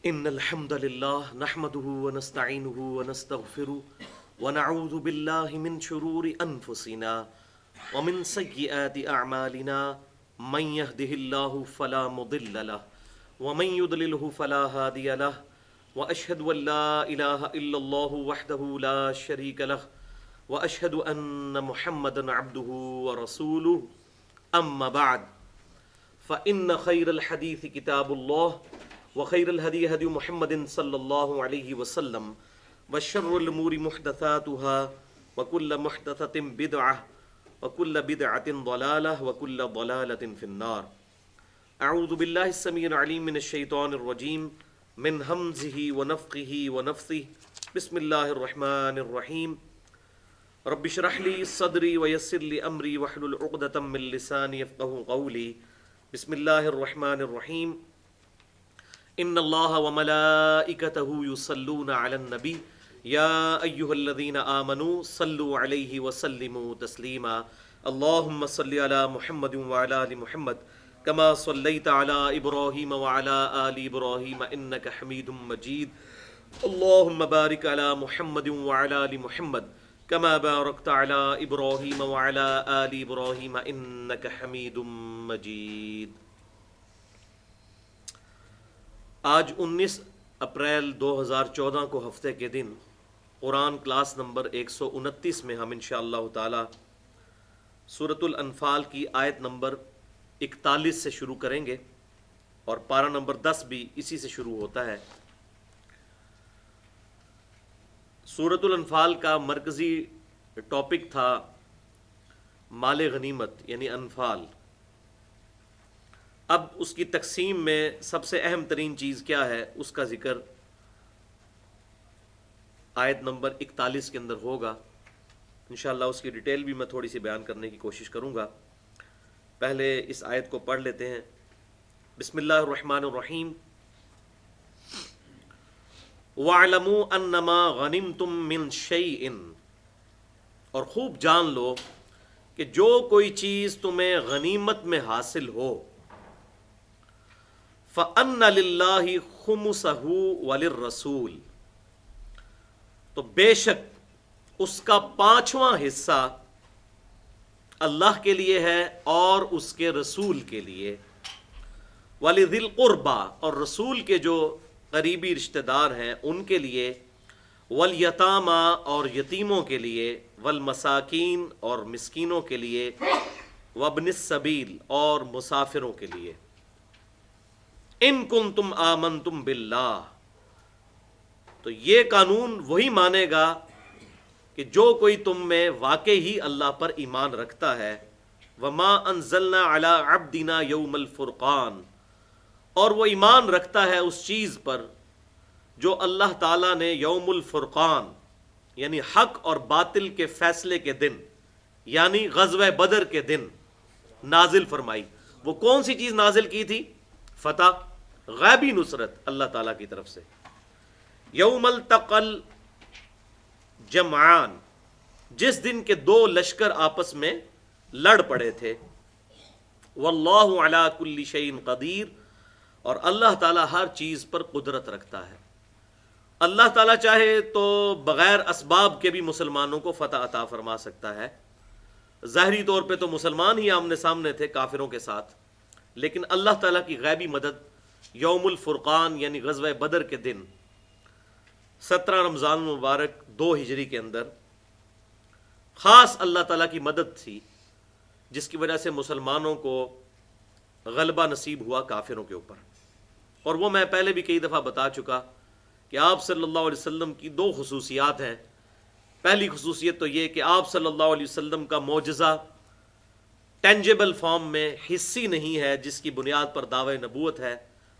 إن الحمد لله نحمده ونستعينه ونستغفره ونعوذ بالله من شرور أنفسنا ومن سيئات أعمالنا من يهده الله فلا مضل له ومن يضلله فلا هادي له وأشهد أن لا إله إلا الله وحده لا شريك له وأشهد أن محمدا عبده ورسوله أما بعد فإن خير الحديث كتاب الله وخير الهدي هدي محمد صلى الله عليه وسلم وشر الأمور محدثاتها وكل محدثة بدعة وكل بدعة ضلالة وكل ضلالة في النار. أعوذ بالله السميع العليم من الشيطان الرجيم من همزه ونفخه ونفثه. بسم الله الرحمن الرحيم. رب اشرح لي صدري ويسر لي أمري واحلل عقدة من لساني يفقهوا قولي. بسم الله الرحمن الرحيم. ان اللہ وملائکتہ یصلون علی النبی یا ایھا الذین آمنوا صلوا علیہ وسلموا تسلیما. اللہم صل علی محمد وعلی آل محمد کما صلیت علی ابراہیم وعلی آل ابراہیم انک حمید مجید. اللہم بارک علی محمد وعلی آل محمد کما بارکت علی ابراہیم وعلی آل ابراہیم انک حمید مجید. آج 19 اپریل 2014 کو ہفتے کے دن قرآن کلاس نمبر 129 میں ہم انشاءاللہ تعالی سورۃ الانفال کی آیت نمبر 41 سے شروع کریں گے اور پارہ نمبر 10 بھی اسی سے شروع ہوتا ہے. سورۃ الانفال کا مرکزی ٹاپک تھا مال غنیمت یعنی انفال. اب اس کی تقسیم میں سب سے اہم ترین چیز کیا ہے اس کا ذکر آیت نمبر 41 کے اندر ہوگا. انشاءاللہ اس کی ڈیٹیل بھی میں تھوڑی سی بیان کرنے کی کوشش کروں گا. پہلے اس آیت کو پڑھ لیتے ہیں. بسم اللہ الرحمن الرحیم. وَاعْلَمُوا أَنَّمَا غَنِمْتُم مِّن شَيْءٍ، اور خوب جان لو کہ جو کوئی چیز تمہیں غنیمت میں حاصل ہو، فَأَنَّ لِلَّهِ خُمُسَهُ وَلِلرَّسُولِ، تو بے شک اس کا 5واں حصہ اللہ کے لیے ہے اور اس کے رسول کے لیے. وَلِذِي الْقُرْبَى، اور رسول کے جو قریبی رشتہ دار ہیں ان کے لیے. وَالْيَتَامَى، اور یتیموں کے لیے. وَالْمَسَاكِينَ، اور مسکینوں کے لیے. وَابْنِ السَّبِيلِ، اور مسافروں کے لیے. ان کنتم آمنتم باللہ، تو یہ قانون وہی مانے گا کہ جو کوئی تم میں واقعی ہی اللہ پر ایمان رکھتا ہے. وما انزلنا علی عبدنا یوم الفرقان، اور وہ ایمان رکھتا ہے اس چیز پر جو اللہ تعالیٰ نے یوم الفرقان یعنی حق اور باطل کے فیصلے کے دن یعنی غزوہ بدر کے دن نازل فرمائی. وہ کون سی چیز نازل کی تھی؟ فتح، غیبی نصرت اللہ تعالیٰ کی طرف سے. یوم التقل جمعان، جس دن کے دو لشکر آپس میں لڑ پڑے تھے. واللہ علی کل شیء قدیر، اور اللہ تعالیٰ ہر چیز پر قدرت رکھتا ہے. اللہ تعالیٰ چاہے تو بغیر اسباب کے بھی مسلمانوں کو فتح عطا فرما سکتا ہے. ظاہری طور پہ تو مسلمان ہی آمنے سامنے تھے کافروں کے ساتھ، لیکن اللہ تعالیٰ کی غیبی مدد یوم الفرقان یعنی غزوہ بدر کے دن 17 رمضان المبارک 2 ہجری کے اندر خاص اللہ تعالیٰ کی مدد تھی، جس کی وجہ سے مسلمانوں کو غلبہ نصیب ہوا کافروں کے اوپر. اور وہ میں پہلے بھی کئی دفعہ بتا چکا کہ آپ صلی اللہ علیہ وسلم کی 2 خصوصیات ہیں. پہلی خصوصیت تو یہ کہ آپ صلی اللہ علیہ وسلم کا معجزہ ٹینجیبل فارم میں حصی نہیں ہے جس کی بنیاد پر دعوی نبوت ہے،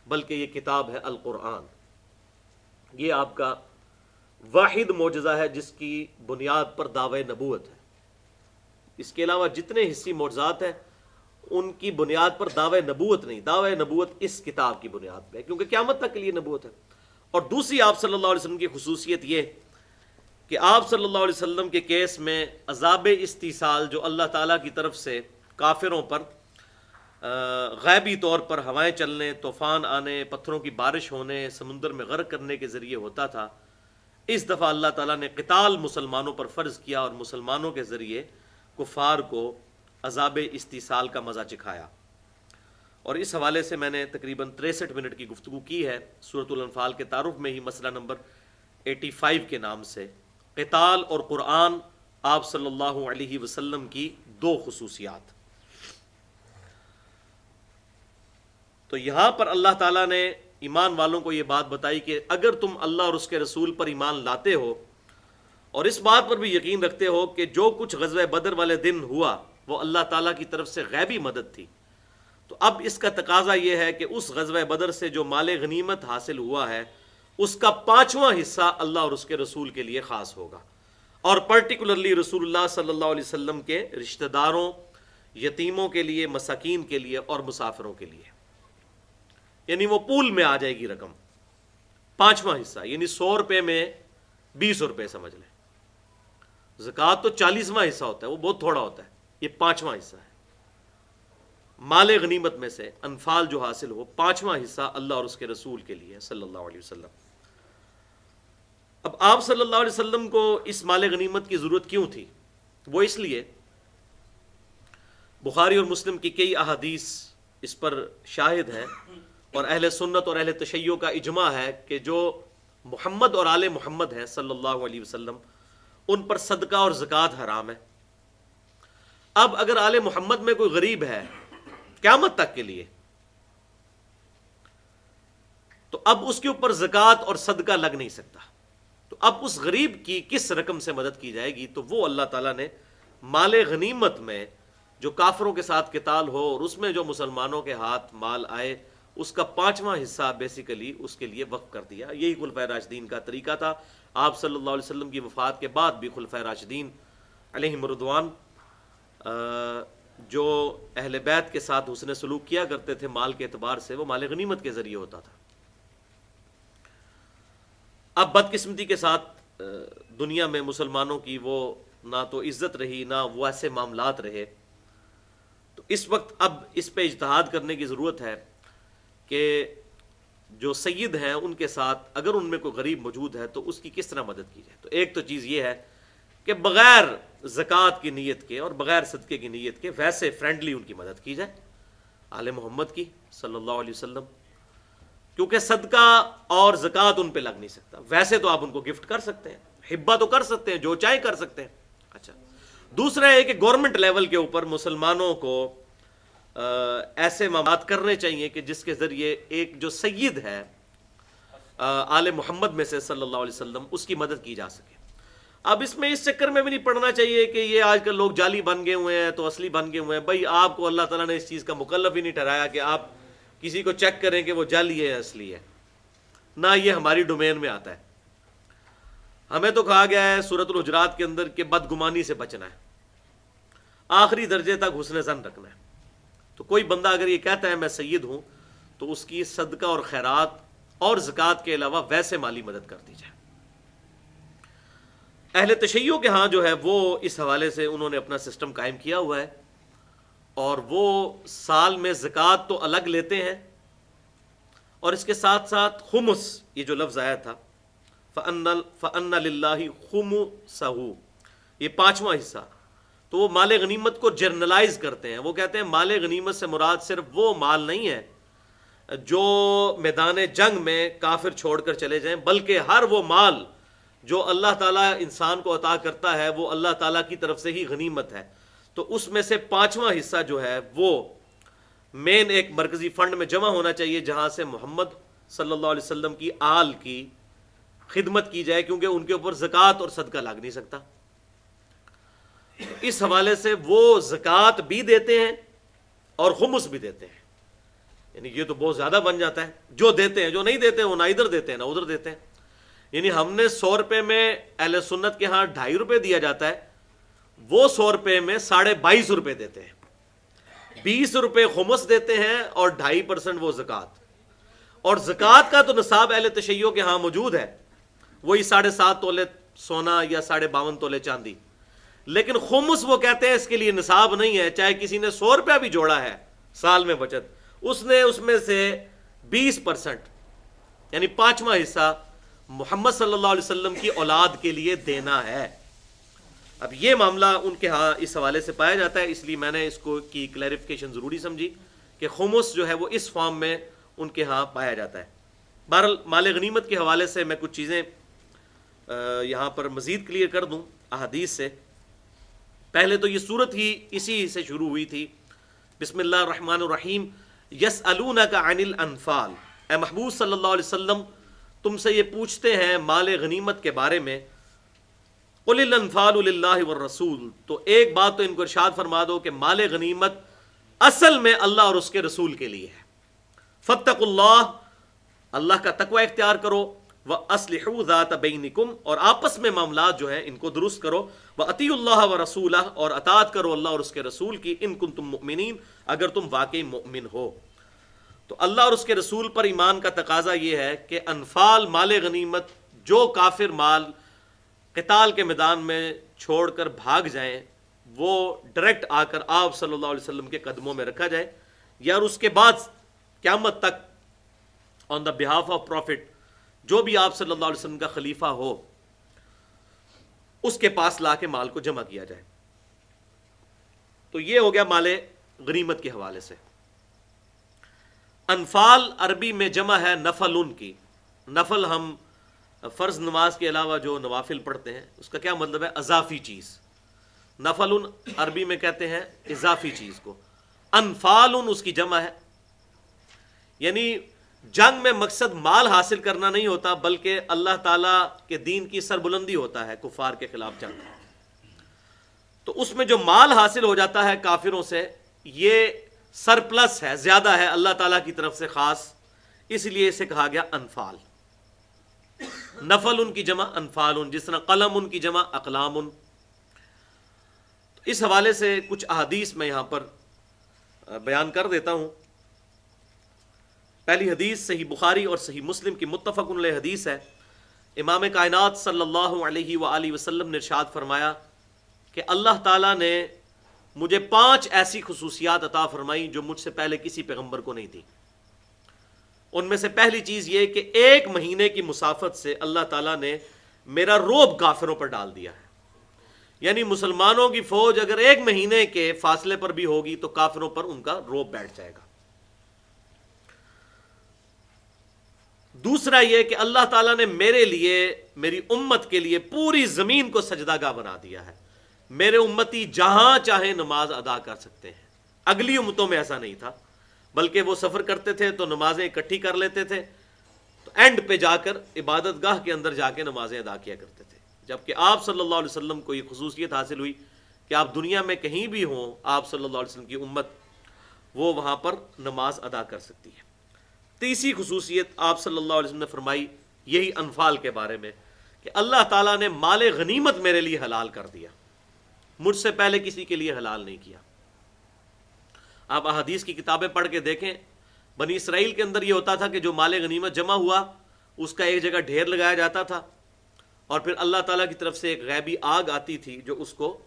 بلکہ یہ کتاب ہے القرآن. یہ آپ کا واحد معجزہ ہے جس کی بنیاد پر دعوی نبوت ہے. اس کے علاوہ جتنے حصی معجزات ہیں ان کی بنیاد پر دعوی نبوت نہیں، دعوی نبوت اس کتاب کی بنیاد پہ ہے کیونکہ قیامت تک کے لیے نبوت ہے. اور دوسری آپ صلی اللہ علیہ وسلم کی خصوصیت یہ کہ آپ صلی اللہ علیہ وسلم کے کیس میں عذاب استیصال جو اللہ تعالیٰ کی طرف سے کافروں پر غیبی طور پر ہوائیں چلنے، طوفان آنے، پتھروں کی بارش ہونے، سمندر میں غرق کرنے کے ذریعے ہوتا تھا، اس دفعہ اللہ تعالیٰ نے قتال مسلمانوں پر فرض کیا اور مسلمانوں کے ذریعے کفار کو عذاب استیصال کا مزہ چکھایا۔ اور اس حوالے سے میں نے تقریباً 63 منٹ کی گفتگو کی ہے سورۃ الانفال کے تعارف میں ہی، مسئلہ نمبر 85 کے نام سے، قتال اور قرآن، آپ صلی اللہ علیہ وسلم کی دو خصوصیات۔ تو یہاں پر اللہ تعالیٰ نے ایمان والوں کو یہ بات بتائی کہ اگر تم اللہ اور اس کے رسول پر ایمان لاتے ہو اور اس بات پر بھی یقین رکھتے ہو کہ جو کچھ غزوہ بدر والے دن ہوا وہ اللہ تعالیٰ کی طرف سے غیبی مدد تھی، تو اب اس کا تقاضا یہ ہے کہ اس غزوہ بدر سے جو مال غنیمت حاصل ہوا ہے اس کا 5واں حصہ اللہ اور اس کے رسول کے لیے خاص ہوگا، اور پرٹیکولرلی رسول اللہ صلی اللہ علیہ وسلم کے رشتہ داروں، یتیموں کے لیے، مساکین کے لیے اور مسافروں کے لیے، یعنی وہ پول میں آ جائے گی رقم 5واں حصہ، یعنی 100 روپے میں 20 روپے سمجھ لیں۔ زکوٰۃ تو 40واں حصہ ہوتا ہے، وہ بہت تھوڑا ہوتا ہے، یہ 5واں حصہ ہے۔ مال غنیمت میں سے انفال جو حاصل ہو 5واں حصہ اللہ اور اس کے رسول کے لیے صلی اللہ علیہ وسلم۔ اب آپ صلی اللہ علیہ وسلم کو اس مال غنیمت کی ضرورت کیوں تھی؟ وہ اس لیے، بخاری اور مسلم کی کئی احادیث اس پر شاہد ہیں، اور اہل سنت اور اہل تشیع کا اجماع ہے کہ جو محمد اور آل محمد ہیں صلی اللہ علیہ وسلم، ان پر صدقہ اور زکوٰۃ حرام ہے۔ اب اگر آل محمد میں کوئی غریب ہے قیامت تک کے لیے، تو اب اس کے اوپر زکوٰۃ اور صدقہ لگ نہیں سکتا، تو اب اس غریب کی کس رقم سے مدد کی جائے گی؟ تو وہ اللہ تعالیٰ نے مال غنیمت میں جو کافروں کے ساتھ قتال ہو اور اس میں جو مسلمانوں کے ہاتھ مال آئے، اس کا 5واں حصہ بیسیکلی اس کے لیے وقف کر دیا۔ یہی خلفائے راشدین کا طریقہ تھا۔ آپ صلی اللہ علیہ وسلم کی وفات کے بعد بھی خلفائے راشدین علیہم رضوان جو اہل بیت کے ساتھ حسن سلوک کیا کرتے تھے مال کے اعتبار سے، وہ مال غنیمت کے ذریعے ہوتا تھا۔ اب بدقسمتی کے ساتھ دنیا میں مسلمانوں کی وہ نہ تو عزت رہی، نہ وہ ایسے معاملات رہے، تو اس وقت اب اس پہ اجتہاد کرنے کی ضرورت ہے کہ جو سید ہیں ان کے ساتھ اگر ان میں کوئی غریب موجود ہے تو اس کی کس طرح مدد کی جائے۔ تو ایک تو چیز یہ ہے کہ بغیر زکوٰۃ کی نیت کے اور بغیر صدقے کی نیت کے ویسے فرینڈلی ان کی مدد کی جائے، آل محمد کی صلی اللہ علیہ وسلم، کیونکہ صدقہ اور زکوٰۃ ان پہ لگ نہیں سکتا۔ ویسے تو آپ ان کو گفٹ کر سکتے ہیں، ہبہ تو کر سکتے ہیں، جو چاہے کر سکتے ہیں۔ اچھا، دوسرا ہے کہ گورنمنٹ لیول کے اوپر مسلمانوں کو ایسے معاملات کرنے چاہیے کہ جس کے ذریعے ایک جو سید ہے آل محمد میں سے صلی اللہ علیہ وسلم، اس کی مدد کی جا سکے۔ اب اس میں اس چکر میں بھی نہیں پڑنا چاہیے کہ یہ آج کل لوگ جعلی بن گئے ہوئے ہیں تو اصلی بن گئے ہوئے ہیں۔ بھائی آپ کو اللہ تعالیٰ نے اس چیز کا مکلف ہی نہیں ٹھہرایا کہ آپ کسی کو چیک کریں کہ وہ جعلی ہے اصلی ہے، نہ یہ ہماری ڈومین میں آتا ہے۔ ہمیں تو کہا گیا ہے سورۃ الحجرات کے اندر کہ بدگمانی سے بچنا ہے، آخری درجے تک حسن ظن رکھنا ہے۔ تو کوئی بندہ اگر یہ کہتا ہے میں سید ہوں تو اس کی صدقہ اور خیرات اور زکوٰۃ کے علاوہ ویسے مالی مدد کر دی جائے۔ اہل تشیع کے ہاں جو ہے وہ اس حوالے سے انہوں نے اپنا سسٹم قائم کیا ہوا ہے، اور وہ سال میں زکوٰۃ تو الگ لیتے ہیں، اور اس کے ساتھ ساتھ خمس، یہ جو لفظ آیا تھا فَأَنَّ لِلَّهِ خُمُسَهُ، یہ 5واں حصہ، تو وہ مال غنیمت کو جرنلائز کرتے ہیں۔ وہ کہتے ہیں مال غنیمت سے مراد صرف وہ مال نہیں ہے جو میدان جنگ میں کافر چھوڑ کر چلے جائیں، بلکہ ہر وہ مال جو اللہ تعالیٰ انسان کو عطا کرتا ہے وہ اللہ تعالیٰ کی طرف سے ہی غنیمت ہے۔ تو اس میں سے 5واں حصہ جو ہے وہ مین ایک مرکزی فنڈ میں جمع ہونا چاہیے، جہاں سے محمد صلی اللہ علیہ وسلم کی آل کی خدمت کی جائے، کیونکہ ان کے اوپر زکوٰۃ اور صدقہ لگ نہیں سکتا۔ اس حوالے سے وہ زکوٰۃ بھی دیتے ہیں اور خمس بھی دیتے ہیں، یعنی یہ تو بہت زیادہ بن جاتا ہے۔ جو دیتے ہیں، جو نہیں دیتے ہیں وہ نہ ادھر دیتے ہیں نہ ادھر دیتے ہیں۔ یعنی ہم نے 100 روپے میں اہل سنت کے ہاں 2.5 روپے دیا جاتا ہے، وہ 100 روپے میں 22.5 روپے دیتے ہیں، 20 روپے خمس دیتے ہیں اور 2.5% وہ زکوٰۃ۔ اور زکوٰۃ کا تو نصاب اہل تشیع کے ہاں موجود ہے، وہی 7.5 تولے سونا یا 52.5 تولے چاندی، لیکن خمس وہ کہتے ہیں اس کے لیے نصاب نہیں ہے، چاہے کسی نے 100 روپیہ بھی جوڑا ہے سال میں بچت، اس نے اس میں سے 20% یعنی 5واں حصہ محمد صلی اللہ علیہ وسلم کی اولاد کے لیے دینا ہے۔ اب یہ معاملہ ان کے ہاں اس حوالے سے پایا جاتا ہے، اس لیے میں نے اس کو کی کلیریفیکیشن ضروری سمجھی کہ خمس جو ہے وہ اس فارم میں ان کے ہاں پایا جاتا ہے۔ بہرحال مال غنیمت کے حوالے سے میں کچھ چیزیں یہاں پر مزید کلیئر کر دوں احادیث سے۔ پہلے تو یہ صورت ہی اسی سے شروع ہوئی تھی، بسم اللہ الرحمن الرحیم، یسألونک عن الانفال، اے محبوب صلی اللہ علیہ وسلم تم سے یہ پوچھتے ہیں مال غنیمت کے بارے میں، قل الانفال للہ والرسول، تو ایک بات تو ان کو ارشاد فرما دو کہ مال غنیمت اصل میں اللہ اور اس کے رسول کے لیے ہے۔ فاتقوا اللہ، اللہ کا تقوی اختیار کرو، وَأَصْلِحُوا ذَاتَ بَيْنِكُمْ، اور آپس میں معاملات جو ہیں ان کو درست کرو، وَأَطِيعُوا اللَّهَ وَرَسُولَهُ، اور اطاعت کرو اللہ اور اس کے رسول کی، ان کنتم مؤمنین، اگر تم واقعی مؤمن ہو۔ تو اللہ اور اس کے رسول پر ایمان کا تقاضا یہ ہے کہ انفال مال غنیمت جو کافر مال قتال کے میدان میں چھوڑ کر بھاگ جائیں وہ ڈائریکٹ آ کر آپ صلی اللہ علیہ وسلم کے قدموں میں رکھا جائے، یا اس کے بعد قیامت تک آن دا بہاف آف پروفٹ جو بھی آپ صلی اللہ علیہ وسلم کا خلیفہ ہو اس کے پاس لا کے مال کو جمع کیا جائے۔ تو یہ ہو گیا مال غنیمت کے حوالے سے۔ انفال عربی میں جمع ہے نفل کی، نفل ہم فرض نماز کے علاوہ جو نوافل پڑھتے ہیں اس کا کیا مطلب ہے؟ اضافی چیز۔ نفل عربی میں کہتے ہیں اضافی چیز کو، انفال اس کی جمع ہے، یعنی جنگ میں مقصد مال حاصل کرنا نہیں ہوتا بلکہ اللہ تعالیٰ کے دین کی سربلندی ہوتا ہے کفار کے خلاف جنگ۔ تو اس میں جو مال حاصل ہو جاتا ہے کافروں سے یہ سرپلس ہے، زیادہ ہے اللہ تعالیٰ کی طرف سے خاص، اس لیے اسے کہا گیا انفال۔ نفل کی جمع انفال، جس طرح قلم کی جمع اقلام۔ اس حوالے سے کچھ احادیث میں یہاں پر بیان کر دیتا ہوں۔ پہلی حدیث صحیح بخاری اور صحیح مسلم کی متفق علیہ حدیث ہے۔ امام کائنات صلی اللہ علیہ وآلہ وسلم نے ارشاد فرمایا کہ اللہ تعالیٰ نے مجھے 5 ایسی خصوصیات عطا فرمائی جو مجھ سے پہلے کسی پیغمبر کو نہیں تھی۔ ان میں سے پہلی چیز یہ کہ 1 مہینے کی مسافت سے اللہ تعالیٰ نے میرا رعب کافروں پر ڈال دیا ہے، یعنی مسلمانوں کی فوج اگر 1 مہینے کے فاصلے پر بھی ہوگی تو کافروں پر ان کا رعب بیٹھ جائے گا۔ دوسرا یہ کہ اللہ تعالیٰ نے میرے لیے، میری امت کے لیے پوری زمین کو سجدہ گاہ بنا دیا ہے، میرے امتی جہاں چاہے نماز ادا کر سکتے ہیں۔ اگلی امتوں میں ایسا نہیں تھا، بلکہ وہ سفر کرتے تھے تو نمازیں اکٹھی کر لیتے تھے، تو اینڈ پہ جا کر عبادت گاہ کے اندر جا کے نمازیں ادا کیا کرتے تھے۔ جبکہ آپ صلی اللہ علیہ وسلم کو یہ خصوصیت حاصل ہوئی کہ آپ دنیا میں کہیں بھی ہوں، آپ صلی اللہ علیہ وسلم کی امت وہ وہاں پر نماز ادا کر سکتی ہے۔ تیسری خصوصیت آپ صلی اللہ علیہ وسلم نے فرمائی یہی انفال کے بارے میں کہ اللہ تعالیٰ نے مال غنیمت میرے لیے حلال کر دیا، مجھ سے پہلے کسی کے لیے حلال نہیں کیا۔ آپ احادیث کی کتابیں پڑھ کے دیکھیں، بنی اسرائیل کے اندر یہ ہوتا تھا کہ جو مال غنیمت جمع ہوا اس کا ایک جگہ ڈھیر لگایا جاتا تھا، اور پھر اللہ تعالیٰ کی طرف سے ایک غیبی آگ آتی تھی جو اس کو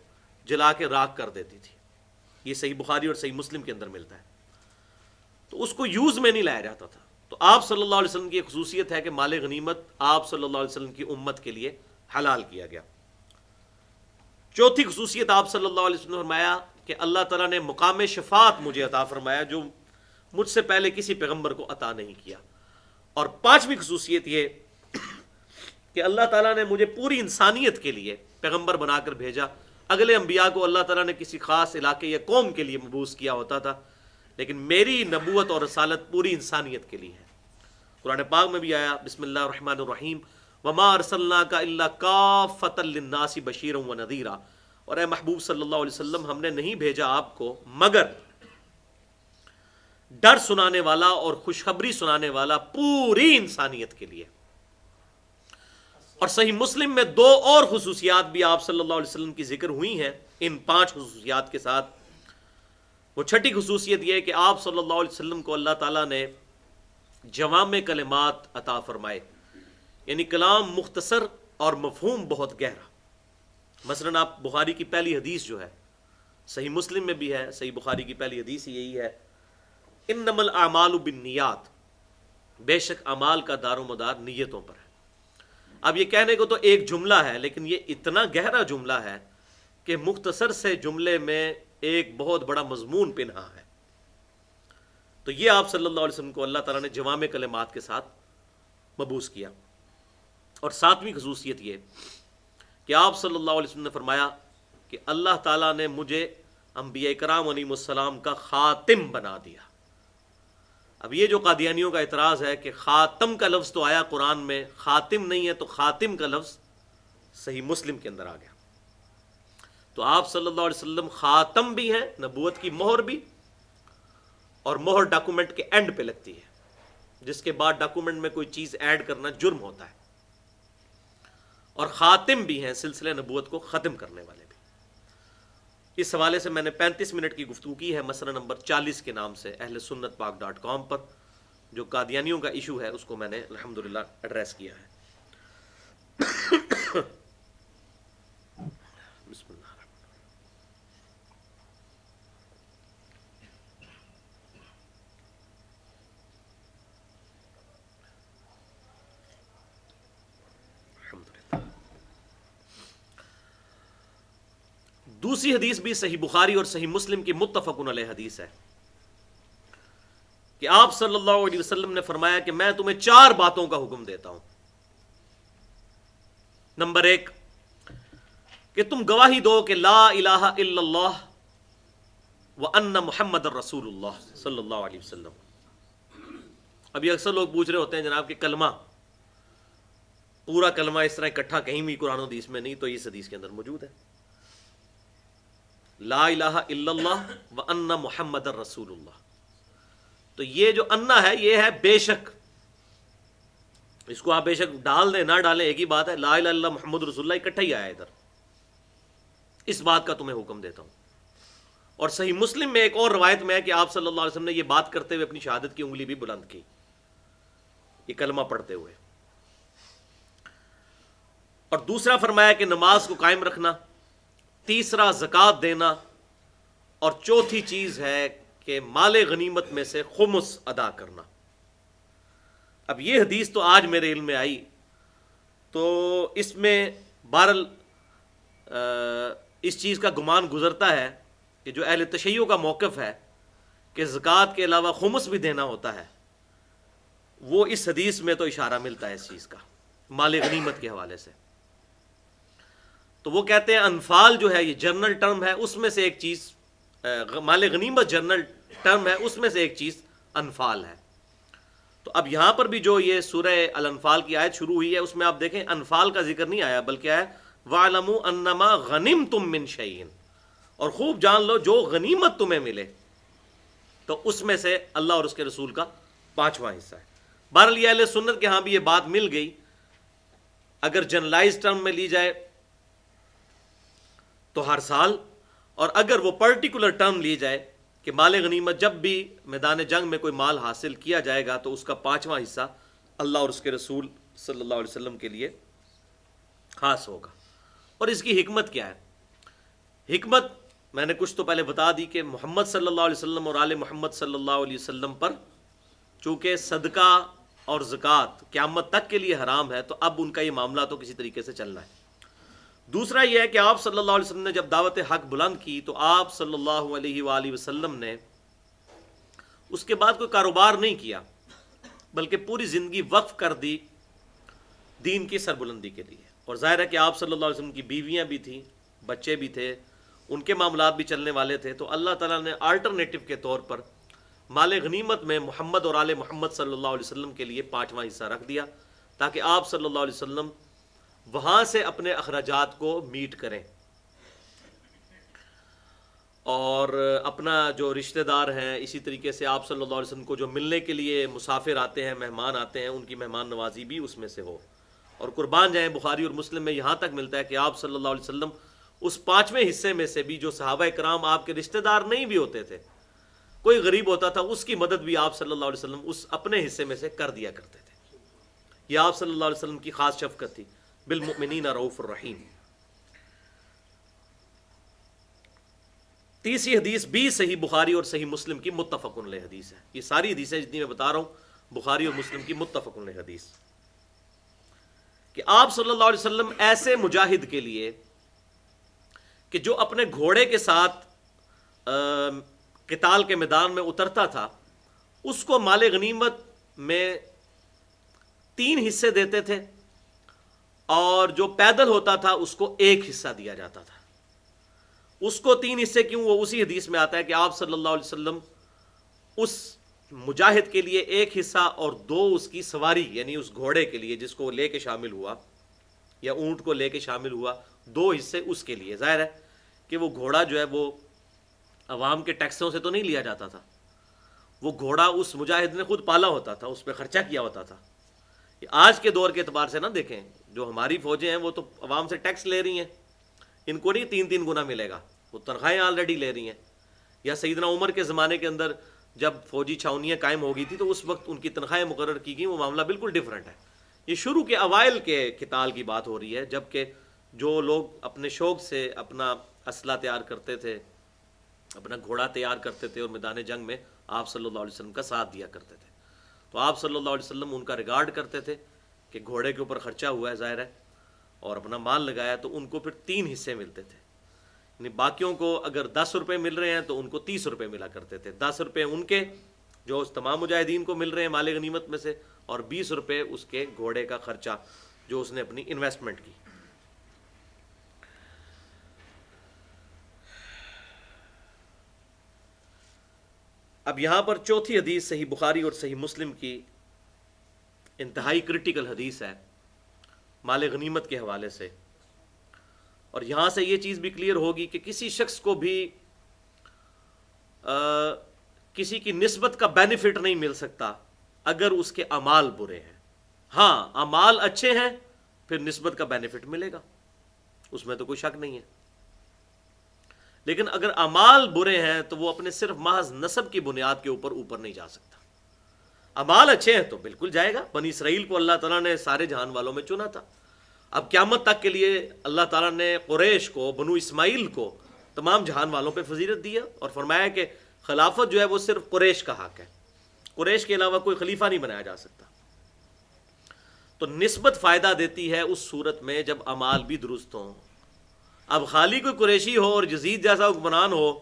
جلا کے راکھ کر دیتی تھی۔ یہ صحیح بخاری اور صحیح مسلم کے اندر ملتا ہے۔ تو اس کو یوز میں نہیں لایا جاتا تھا۔ تو آپ صلی اللہ علیہ وسلم کی ایک خصوصیت ہے کہ مال غنیمت آپ صلی اللہ علیہ وسلم کی امت کے لیے حلال کیا گیا۔ چوتھی خصوصیت آپ صلی اللہ علیہ وسلم نے فرمایا کہ اللہ تعالیٰ نے مقام شفاعت مجھے عطا فرمایا جو مجھ سے پہلے کسی پیغمبر کو عطا نہیں کیا۔ اور 5ویں خصوصیت یہ کہ اللہ تعالیٰ نے مجھے پوری انسانیت کے لیے پیغمبر بنا کر بھیجا۔ اگلے انبیاء کو اللہ تعالیٰ نے کسی خاص علاقے یا قوم کے لیے مبعوث کیا ہوتا تھا، لیکن میری نبوت اور رسالت پوری انسانیت کے لیے ہے۔ قرآن پاک میں بھی آیا بسم اللہ الرحمن الرحیم وما ارسلناک الا کافۃ للناس بشیرا ونذیرا، اور اے محبوب صلی اللہ علیہ وسلم ہم نے نہیں بھیجا آپ کو مگر ڈر سنانے والا اور خوشخبری سنانے والا پوری انسانیت کے لیے۔ اور صحیح مسلم میں 2 اور خصوصیات بھی آپ صلی اللہ علیہ وسلم کی ذکر ہوئی ہیں ان 5 خصوصیات کے ساتھ۔ وہ چھٹی خصوصیت یہ ہے کہ آپ صلی اللہ علیہ وسلم کو اللہ تعالیٰ نے جوامع کلمات عطا فرمائے، یعنی کلام مختصر اور مفہوم بہت گہرا۔ مثلاً آپ بخاری کی پہلی حدیث جو ہے، صحیح مسلم میں بھی ہے، صحیح بخاری کی پہلی حدیث یہی ہے انما الاعمال بالنیات، بے شک اعمال کا دار و مدار نیتوں پر ہے۔ اب یہ کہنے کو تو ایک جملہ ہے، لیکن یہ اتنا گہرا جملہ ہے کہ مختصر سے جملے میں ایک بہت بڑا مضمون پنہا ہے۔ تو یہ آپ صلی اللہ علیہ وسلم کو اللہ تعالیٰ نے جوامع کلمات کے ساتھ مبعوث کیا۔ اور ساتویں خصوصیت یہ کہ آپ صلی اللہ علیہ وسلم نے فرمایا کہ اللہ تعالیٰ نے مجھے انبیاء کرام علیہم السلام کا خاتم بنا دیا۔ اب یہ جو قادیانیوں کا اعتراض ہے کہ خاتم کا لفظ تو آیا قرآن میں، خاتم نہیں ہے، تو خاتم کا لفظ صحیح مسلم کے اندر آ گیا۔ تو آپ صلی اللہ علیہ وسلم خاتم بھی ہیں، نبوت کی مہر بھی، اور مہر ڈاکومنٹ کے اینڈ پہ لگتی ہے، جس کے بعد ڈاکومنٹ میں کوئی چیز ایڈ کرنا جرم ہوتا ہے، اور خاتم بھی ہیں، سلسلہ نبوت کو ختم کرنے والے بھی۔ اس حوالے سے میں نے 35 منٹ کی گفتگو کی ہے مسئلہ نمبر 40 کے نام سے اہل سنت پاک .com پر، جو قادیانیوں کا ایشو ہے اس کو میں نے الحمدللہ ایڈریس کیا ہے۔ بسم اللہ الرحمن الرحیم۔ دوسری حدیث بھی صحیح بخاری اور صحیح مسلم کی متفقن علیہ حدیث ہے کہ آپ صلی اللہ علیہ وسلم نے فرمایا کہ میں تمہیں 4 باتوں کا حکم دیتا ہوں۔ نمبر 1 کہ تم گواہی دو کہ لا الہ الا اللہ وان محمد الرسول اللہ صلی اللہ علیہ وسلم۔ اب یہ اکثر لوگ پوچھ رہے ہوتے ہیں جناب کہ کلمہ، پورا کلمہ اس طرح اکٹھا کہیں بھی قرآن و حدیث میں نہیں، تو اس حدیث کے اندر موجود ہے، لا الہ الا اللہ وان محمد الرسول اللہ۔ تو یہ جو انا ہے یہ ہے بے شک، اس کو آپ بے شک ڈال دیں نہ ڈالیں ایک ہی بات ہے، لا الہ الا اللہ محمد رسول اللہ اکٹھا ہی آیا ادھر، اس بات کا تمہیں حکم دیتا ہوں۔ اور صحیح مسلم میں ایک اور روایت میں ہے کہ آپ صلی اللہ علیہ وسلم نے یہ بات کرتے ہوئے اپنی شہادت کی انگلی بھی بلند کی، یہ کلمہ پڑھتے ہوئے۔ اور دوسرا فرمایا کہ نماز کو قائم رکھنا، تیسرا زکوٰۃ دینا، اور چوتھی چیز ہے کہ مال غنیمت میں سے خمس ادا کرنا۔ اب یہ حدیث تو آج میرے علم میں آئی، تو اس میں بہرحال اس چیز کا گمان گزرتا ہے کہ جو اہل تشیع کا موقف ہے کہ زکوٰۃ کے علاوہ خمس بھی دینا ہوتا ہے، وہ اس حدیث میں تو اشارہ ملتا ہے اس چیز کا مال غنیمت کے حوالے سے۔ تو وہ کہتے ہیں انفال جو ہے یہ جنرل ٹرم ہے، اس میں سے ایک چیز مال غنیمت جنرل ٹرم ہے، اس میں سے ایک چیز انفال ہے۔ تو اب یہاں پر بھی جو یہ سورہ الانفال کی آیت شروع ہوئی ہے اس میں آپ دیکھیں انفال کا ذکر نہیں آیا، بلکہ ہے وَاعْلَمُوا أَنَّمَا غَنِمْتُم مِّن شَيْءٍ، اور خوب جان لو جو غنیمت تمہیں ملے، تو اس میں سے اللہ اور اس کے رسول کا 5واں حصہ ہے۔ بہرحال یہ اہل سنت کے ہاں بھی یہ بات مل گئی، اگر جنرلائز ٹرم میں لی جائے تو ہر سال، اور اگر وہ پرٹیکولر ٹرم لی جائے کہ مال غنیمت جب بھی میدان جنگ میں کوئی مال حاصل کیا جائے گا تو اس کا 5واں حصہ اللہ اور اس کے رسول صلی اللہ علیہ وسلم کے لیے خاص ہوگا۔ اور اس کی حکمت کیا ہے؟ حکمت میں نے کچھ تو پہلے بتا دی کہ محمد صلی اللہ علیہ وسلم اور آل محمد صلی اللہ علیہ وسلم پر چونکہ صدقہ اور زکوٰۃ قیامت تک کے لیے حرام ہے، تو اب ان کا یہ معاملہ تو کسی طریقے سے چلنا ہے۔ دوسرا یہ ہے کہ آپ صلی اللہ علیہ وسلم نے جب دعوت حق بلند کی تو آپ صلی اللہ علیہ وآلہ وسلم نے اس کے بعد کوئی کاروبار نہیں کیا، بلکہ پوری زندگی وقف کر دی دین کی سربلندی کے لیے۔ اور ظاہر ہے کہ آپ صلی اللہ علیہ وسلم کی بیویاں بھی تھیں، بچے بھی تھے، ان کے معاملات بھی چلنے والے تھے، تو اللہ تعالیٰ نے آلٹرنیٹو کے طور پر مال غنیمت میں محمد اور آل محمد صلی اللہ علیہ وسلم کے لیے 5واں حصہ رکھ دیا، تاکہ آپ صلی اللہ علیہ وسلم وہاں سے اپنے اخراجات کو میٹ کریں، اور اپنا جو رشتہ دار ہیں اسی طریقے سے آپ صلی اللہ علیہ وسلم کو جو ملنے کے لیے مسافر آتے ہیں، مہمان آتے ہیں، ان کی مہمان نوازی بھی اس میں سے ہو۔ اور قربان جائیں بخاری اور مسلم میں یہاں تک ملتا ہے کہ آپ صلی اللہ علیہ وسلم اس 5ویں حصے میں سے بھی جو صحابہ کرام آپ کے رشتہ دار نہیں بھی ہوتے تھے، کوئی غریب ہوتا تھا اس کی مدد بھی آپ صلی اللہ علیہ وسلم اس اپنے حصے میں سے کر دیا کرتے تھے۔ یہ آپ صلی اللہ علیہ وسلم کی خاص شفقت تھی، بالمؤمنین رؤوف الرحیم۔ تیسری حدیث بھی صحیح بخاری اور صحیح مسلم کی متفق علیہ حدیث ہے. یہ ساری حدیثیں جتنی میں بتا رہا ہوں بخاری اور مسلم کی متفق علیہ حدیث، کہ آپ صلی اللہ علیہ وسلم ایسے مجاہد کے لیے کہ جو اپنے گھوڑے کے ساتھ قتال کے میدان میں اترتا تھا، اس کو مال غنیمت میں 3 حصے دیتے تھے، اور جو پیدل ہوتا تھا اس کو 1 حصہ دیا جاتا تھا. اس کو 3 حصے کیوں؟ وہ اسی حدیث میں آتا ہے کہ آپ صلی اللہ علیہ وسلم اس مجاہد کے لیے 1 حصہ اور 2 اس کی سواری یعنی اس گھوڑے کے لیے جس کو لے کے شامل ہوا یا اونٹ کو لے کے شامل ہوا، 2 حصے اس کے لیے. ظاہر ہے کہ وہ گھوڑا جو ہے وہ عوام کے ٹیکسوں سے تو نہیں لیا جاتا تھا، وہ گھوڑا اس مجاہد نے خود پالا ہوتا تھا، اس پہ خرچہ کیا ہوتا تھا. آج کے دور کے اعتبار سے نہ دیکھیں، جو ہماری فوجیں ہیں وہ تو عوام سے ٹیکس لے رہی ہیں، ان کو نہیں 3 گنا ملے گا، وہ تنخواہیں آلریڈی لے رہی ہیں. یا سیدنا عمر کے زمانے کے اندر جب فوجی چھاونیاں قائم ہو گئی تھی تو اس وقت ان کی تنخواہیں مقرر کی گئیں، وہ معاملہ بالکل ڈیفرنٹ ہے. یہ شروع کے اوائل کے قتال کی بات ہو رہی ہے، جبکہ جو لوگ اپنے شوق سے اپنا اسلحہ تیار کرتے تھے، اپنا گھوڑا تیار کرتے تھے اور میدان جنگ میں آپ صلی اللہ علیہ وسلم کا ساتھ دیا کرتے تھے، تو آپ صلی اللہ علیہ وسلم ان کا ریگارڈ کرتے تھے کہ گھوڑے کے اوپر خرچہ ہوا ہے ظاہر ہے اور اپنا مال لگایا، تو ان کو پھر 3 حصے ملتے تھے. یعنی باقیوں کو اگر 10 روپے مل رہے ہیں تو ان کو 30 روپے ملا کرتے تھے. 10 روپے ان کے جو تمام مجاہدین کو مل رہے ہیں مال غنیمت میں سے، اور 20 روپے اس کے گھوڑے کا خرچہ جو اس نے اپنی انویسٹمنٹ کی. اب یہاں پر چوتھی حدیث صحیح بخاری اور صحیح مسلم کی انتہائی کرٹیکل حدیث ہے مال غنیمت کے حوالے سے، اور یہاں سے یہ چیز بھی کلیئر ہوگی کہ کسی شخص کو بھی کسی کی نسبت کا بینیفٹ نہیں مل سکتا اگر اس کے اعمال برے ہیں. ہاں اعمال اچھے ہیں پھر نسبت کا بینیفٹ ملے گا، اس میں تو کوئی شک نہیں ہے. لیکن اگر اعمال برے ہیں تو وہ اپنے صرف محض نسب کی بنیاد کے اوپر نہیں جا سکتا. اعمال اچھے ہیں تو بالکل جائے گا. بنی اسرائیل کو اللہ تعالیٰ نے سارے جہان والوں میں چنا تھا. اب قیامت تک کے لیے اللہ تعالیٰ نے قریش کو، بنو اسماعیل کو تمام جہان والوں پہ فضیلت دیا اور فرمایا کہ خلافت جو ہے وہ صرف قریش کا حق ہے، قریش کے علاوہ کوئی خلیفہ نہیں بنایا جا سکتا. تو نسبت فائدہ دیتی ہے اس صورت میں جب اعمال بھی درست ہوں. اب خالی کوئی قریشی ہو اور یزید جیسا حکمران ہو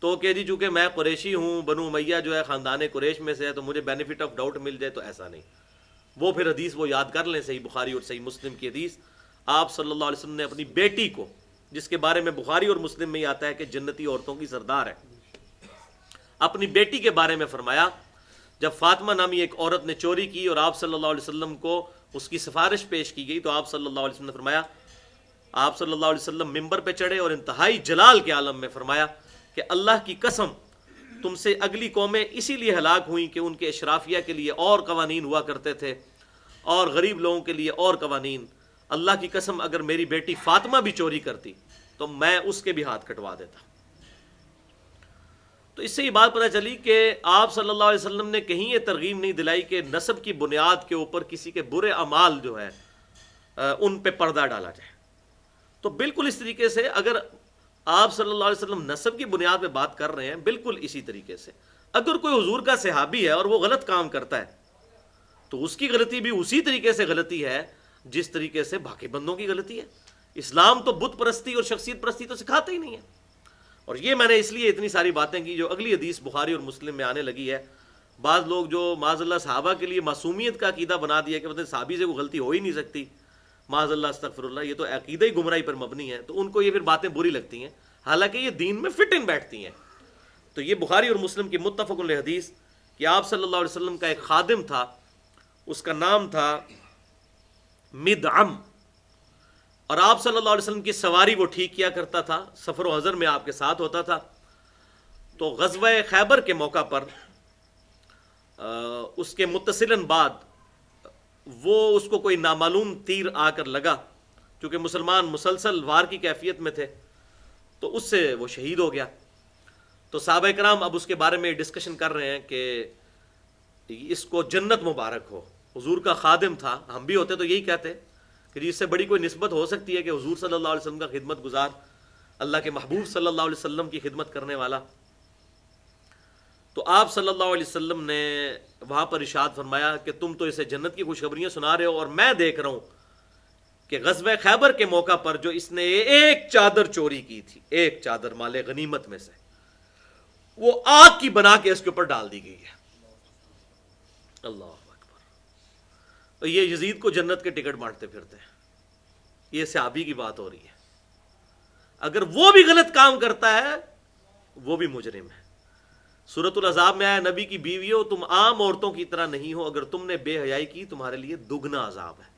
تو کہ جی چونکہ میں قریشی ہوں، بنو امیہ جو ہے خاندان قریش میں سے ہے تو مجھے بینیفٹ آف ڈاؤٹ مل جائے، تو ایسا نہیں. وہ پھر حدیث وہ یاد کر لیں، صحیح بخاری اور صحیح مسلم کی حدیث. آپ صلی اللہ علیہ وسلم نے اپنی بیٹی کو، جس کے بارے میں بخاری اور مسلم میں ہی آتا ہے کہ جنتی عورتوں کی سردار ہے، اپنی بیٹی کے بارے میں فرمایا جب فاطمہ نامی ایک عورت نے چوری کی اور آپ صلی اللہ علیہ وسلم کو اس کی سفارش پیش کی گئی، تو آپ صلی اللہ علیہ وسلم نے فرمایا، آپ صلی اللہ علیہ وسلم ممبر پہ چڑھے اور انتہائی جلال کے عالم میں فرمایا کہ اللہ کی قسم تم سے اگلی قومیں اسی لیے ہلاک ہوئیں کہ ان کے اشرافیہ کے لیے اور قوانین ہوا کرتے تھے اور غریب لوگوں کے لیے اور قوانین. اللہ کی قسم اگر میری بیٹی فاطمہ بھی چوری کرتی تو میں اس کے بھی ہاتھ کٹوا دیتا. تو اس سے یہ بات پتہ چلی کہ آپ صلی اللہ علیہ وسلم نے کہیں یہ ترغیب نہیں دلائی کہ نسب کی بنیاد کے اوپر کسی کے برے اعمال جو ہے ان پہ پردہ ڈالا جائے. تو بالکل اس طریقے سے اگر آپ صلی اللہ علیہ وسلم نسب کی بنیاد پہ بات کر رہے ہیں، بالکل اسی طریقے سے اگر کوئی حضور کا صحابی ہے اور وہ غلط کام کرتا ہے تو اس کی غلطی بھی اسی طریقے سے غلطی ہے جس طریقے سے باقی بندوں کی غلطی ہے. اسلام تو بت پرستی اور شخصیت پرستی تو سکھاتا ہی نہیں ہے. اور یہ میں نے اس لیے اتنی ساری باتیں کی جو اگلی حدیث بخاری اور مسلم میں آنے لگی ہے. بعض لوگ جو معاذ اللہ صحابہ کے لیے معصومیت کا عقیدہ بنا دیا کہ مطلب صحابی سے کوئی غلطی ہو ہی نہیں سکتی، معاذ اللہ استغفر اللہ، یہ تو عقیدہ ہی گمراہی پر مبنی ہے، تو ان کو یہ پھر باتیں بری لگتی ہیں، حالانکہ یہ دین میں فٹ ان بیٹھتی ہیں. تو یہ بخاری اور مسلم کی متفق علیہ حدیث کہ آپ صلی اللہ علیہ وسلم کا ایک خادم تھا، اس کا نام تھا مدعم، اور آپ صلی اللہ علیہ وسلم کی سواری وہ ٹھیک کیا کرتا تھا، سفر و حضر میں آپ کے ساتھ ہوتا تھا. تو غزوہ خیبر کے موقع پر اس کے متصلاً بعد وہ اس کو کوئی نامعلوم تیر آ کر لگا، چونکہ مسلمان مسلسل وار کی کیفیت میں تھے، تو اس سے وہ شہید ہو گیا. تو صحابہ کرام اب اس کے بارے میں ڈسکشن کر رہے ہیں کہ اس کو جنت مبارک ہو، حضور کا خادم تھا. ہم بھی ہوتے تو یہی کہتے کہ اس سے بڑی کوئی نسبت ہو سکتی ہے کہ حضور صلی اللہ علیہ وسلم کا خدمت گزار اللہ کے محبوب صلی اللہ علیہ وسلم کی خدمت کرنے والا. تو آپ صلی اللہ علیہ وسلم نے وہاں پر ارشاد فرمایا کہ تم تو اسے جنت کی خوشخبریاں سنا رہے ہو، اور میں دیکھ رہا ہوں کہ غزوہ خیبر کے موقع پر جو اس نے ایک چادر چوری کی تھی، ایک چادر مال غنیمت میں سے، وہ آگ کی بنا کے اس کے اوپر ڈال دی گئی ہے. اللہ اکبر. اور یہ یزید کو جنت کے ٹکٹ بانٹتے پھرتے ہیں. یہ صحابی کی بات ہو رہی ہے. اگر وہ بھی غلط کام کرتا ہے وہ بھی مجرم ہے. سورۃ الاحزاب میں آیا نبی کی بیویوں تم عام عورتوں کی طرح نہیں ہو، اگر تم نے بے حیائی کی تمہارے لیے دگنا عذاب ہے.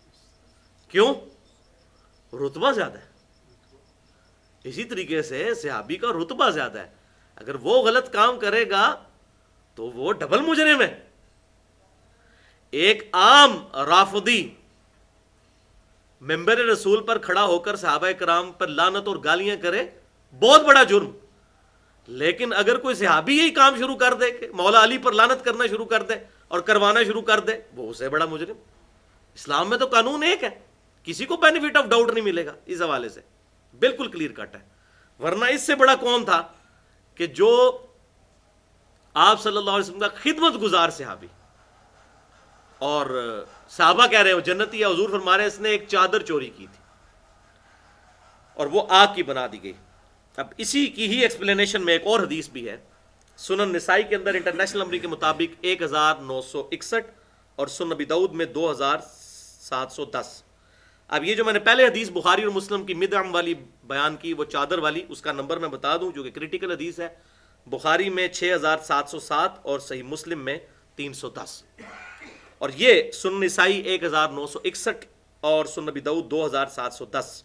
کیوں؟ رتبہ زیادہ ہے. اسی طریقے سے صحابی کا رتبہ زیادہ ہے. اگر وہ غلط کام کرے گا تو وہ ڈبل مجرم ہے. ایک عام رافضی ممبر رسول پر کھڑا ہو کر صحابہ کرام پر لعنت اور گالیاں کرے، بہت بڑا جرم. لیکن اگر کوئی صحابی یہی کام شروع کر دے کہ مولا علی پر لعنت کرنا شروع کر دے اور کروانا شروع کر دے، وہ اسے بڑا مجرم. اسلام میں تو قانون ایک ہے، کسی کو بینیفٹ آف ڈاؤٹ نہیں ملے گا. اس حوالے سے بالکل کلیئر کٹ ہے. ورنہ اس سے بڑا کون تھا کہ جو آپ صلی اللہ علیہ وسلم کا خدمت گزار صحابی، اور صحابہ کہہ رہے ہو جنتی ہے، حضور فرما رہے ہیں اس نے ایک چادر چوری کی تھی اور وہ آگ کی بنا دی گئی. اب اسی کی ہی ایکسپلینیشن میں ایک اور حدیث بھی ہے. سنن نسائی کے اندر انٹرنیشنل نمبر کے مطابق 1961 اور سنن ابی داؤد میں 2710. اب یہ جو میں نے پہلے حدیث بخاری اور مسلم کی مدعم والی بیان کی، وہ چادر والی، اس کا نمبر میں بتا دوں جو کہ کریٹیکل حدیث ہے. بخاری میں 6707 اور صحیح مسلم میں 310. اور یہ سنن نسائی 1961 اور سنن ابی داؤد 2710.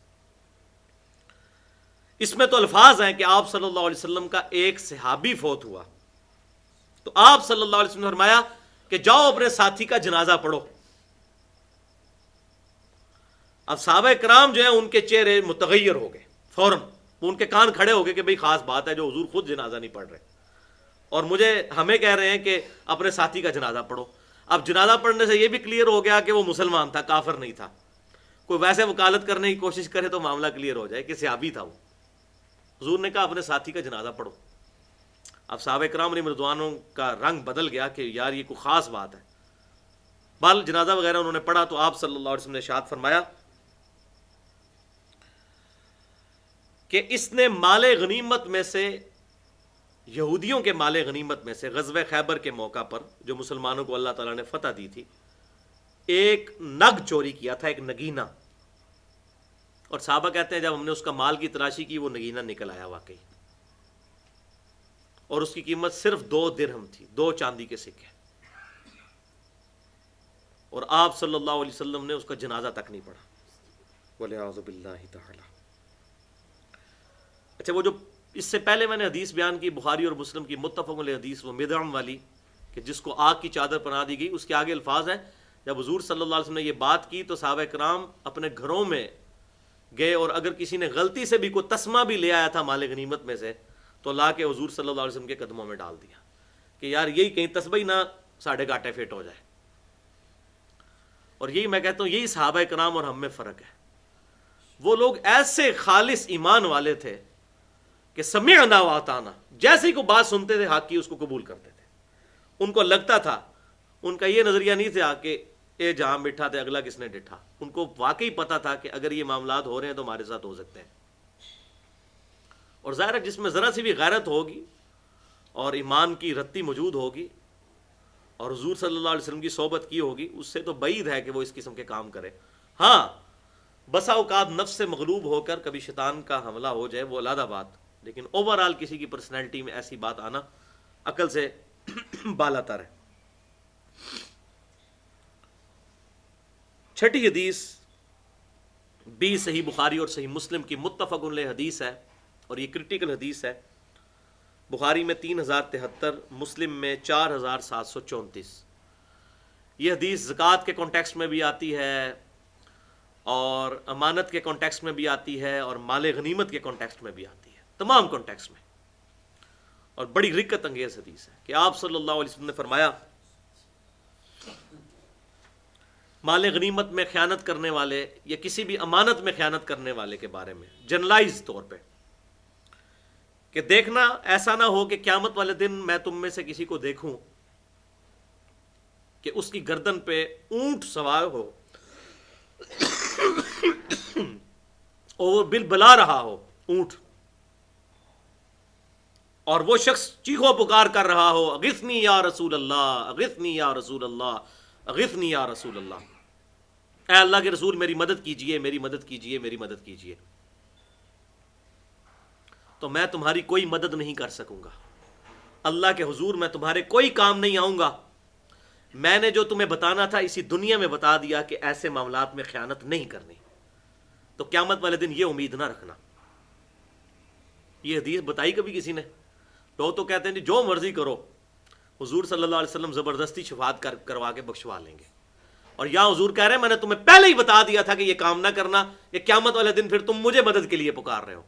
اس میں تو الفاظ ہیں کہ آپ صلی اللہ علیہ وسلم کا ایک صحابی فوت ہوا تو آپ صلی اللہ علیہ وسلم نے فرمایا کہ جاؤ اپنے ساتھی کا جنازہ پڑھو. اب صحابہ کرام جو ہیں ان کے چہرے متغیر ہو گئے فوراً. ان کے کان کھڑے ہو گئے کہ بھئی خاص بات ہے جو حضور خود جنازہ نہیں پڑھ رہے اور ہمیں کہہ رہے ہیں کہ اپنے ساتھی کا جنازہ پڑھو. اب جنازہ پڑھنے سے یہ بھی کلیئر ہو گیا کہ وہ مسلمان تھا، کافر نہیں تھا. کوئی ویسے وکالت کرنے کی کوشش کرے تو معاملہ کلیئر ہو جائے کہ صحابی تھا وہ. حضور نے کہا اپنے ساتھی کا جنازہ پڑھو. اب صحابہ کرام علیہم رضوانوں کا رنگ بدل گیا کہ یار یہ کوئی خاص بات ہے. بال جنازہ وغیرہ انہوں نے پڑھا تو آپ صلی اللہ علیہ وسلم نے ارشاد فرمایا کہ اس نے مال غنیمت میں سے، یہودیوں کے مال غنیمت میں سے غزوہ خیبر کے موقع پر جو مسلمانوں کو اللہ تعالیٰ نے فتح دی تھی، ایک نگ چوری کیا تھا، ایک نگینہ. اور صحابہ کہتے ہیں جب ہم نے اس کا مال کی تلاشی کی وہ نگینہ نکل آیا واقعی، اور اس کی قیمت صرف 2 درہم تھی، 2 چاندی کے سکے. اور آپ صلی اللہ علیہ وسلم نے اس کا جنازہ تک نہیں پڑھا. وَلِعَوْذُ بِاللَّهِ تَعَالَى. اچھا، وہ جو اس سے پہلے میں نے حدیث بیان کی بخاری اور مسلم کی متفق علیہ حدیث، وہ مدعم والی کہ جس کو آگ کی چادر پہنا دی گئی، اس کے آگے الفاظ ہیں جب حضور صلی اللہ علیہ وسلم نے یہ بات کی تو صحابہ کرام اپنے گھروں میں گئے، اور اگر کسی نے غلطی سے بھی کوئی تسمہ بھی لے آیا تھا مال غنیمت میں سے تو لا کے حضور صلی اللہ علیہ وسلم کے قدموں میں ڈال دیا کہ یار یہی کہیں تسبیح نہ ساڑھے گاٹے فٹ ہو جائے. اور یہی میں کہتا ہوں یہی صحابہ کرام اور ہم میں فرق ہے. وہ لوگ ایسے خالص ایمان والے تھے کہ سمعنا واطعنا، جیسے ہی کو بات سنتے تھے حق کی اس کو قبول کرتے تھے. ان کو لگتا تھا، ان کا یہ نظریہ نہیں تھا کہ اے جہاں بٹھا تھے اگلا کس نے ڈٹھا. ان کو واقعی پتا تھا کہ اگر یہ معاملات ہو رہے ہیں تو ہمارے ساتھ ہو سکتے ہیں. اور ظاہر ہے جس میں ذرا سی بھی غیرت ہوگی اور ایمان کی رتی موجود ہوگی اور حضور صلی اللہ علیہ وسلم کی صحبت کی ہوگی، اس سے تو بعید ہے کہ وہ اس قسم کے کام کرے. ہاں، بسا اوقات نفس سے مغلوب ہو کر کبھی شیطان کا حملہ ہو جائے، وہ علیحدہ بات، لیکن اوورآل کسی کی پرسنالٹی میں ایسی بات آنا عقل سے بالاتر ہے. چھٹی حدیث بھی صحیح بخاری اور صحیح مسلم کی متفق علیہ حدیث ہے، اور یہ کریٹیکل حدیث ہے. بخاری میں 3073، مسلم میں 4734. یہ حدیث زکوٰۃ کے کانٹیکسٹ میں بھی آتی ہے اور امانت کے کانٹیکسٹ میں بھی آتی ہے اور مال غنیمت کے کانٹیکسٹ میں بھی آتی ہے، تمام کانٹیکسٹ میں. اور بڑی رکت انگیز حدیث ہے کہ آپ صلی اللہ علیہ وسلم نے فرمایا مال غنیمت میں خیانت کرنے والے یا کسی بھی امانت میں خیانت کرنے والے کے بارے میں جنرلائز طور پہ کہ دیکھنا ایسا نہ ہو کہ قیامت والے دن میں تم میں سے کسی کو دیکھوں کہ اس کی گردن پہ اونٹ سوار ہو اور وہ بلبلا رہا ہو اونٹ، اور وہ شخص چیخو پکار کر رہا ہو اغثنی یا رسول اللہ، اغثنی یا رسول اللہ، اغثنی یا رسول اللہ، اے اللہ کے رسول میری مدد کیجئے، میری مدد کیجئے، میری مدد کیجئے، تو میں تمہاری کوئی مدد نہیں کر سکوں گا، اللہ کے حضور میں تمہارے کوئی کام نہیں آؤں گا۔ میں نے جو تمہیں بتانا تھا اسی دنیا میں بتا دیا کہ ایسے معاملات میں خیانت نہیں کرنی، تو قیامت والے دن یہ امید نہ رکھنا۔ یہ حدیث بتائی کبھی کسی نے؟ لوگ تو کہتے ہیں جی جو مرضی کرو، حضور صلی اللہ علیہ وسلم زبردستی شفاعت کروا کے بخشوا لیں گے، اور یا حضور کہہ رہے ہیں میں نے تمہیں پہلے ہی بتا دیا تھا کہ یہ کام نہ کرنا، یہ قیامت والے دن پھر تم مجھے مدد کے لیے پکار رہے ہو۔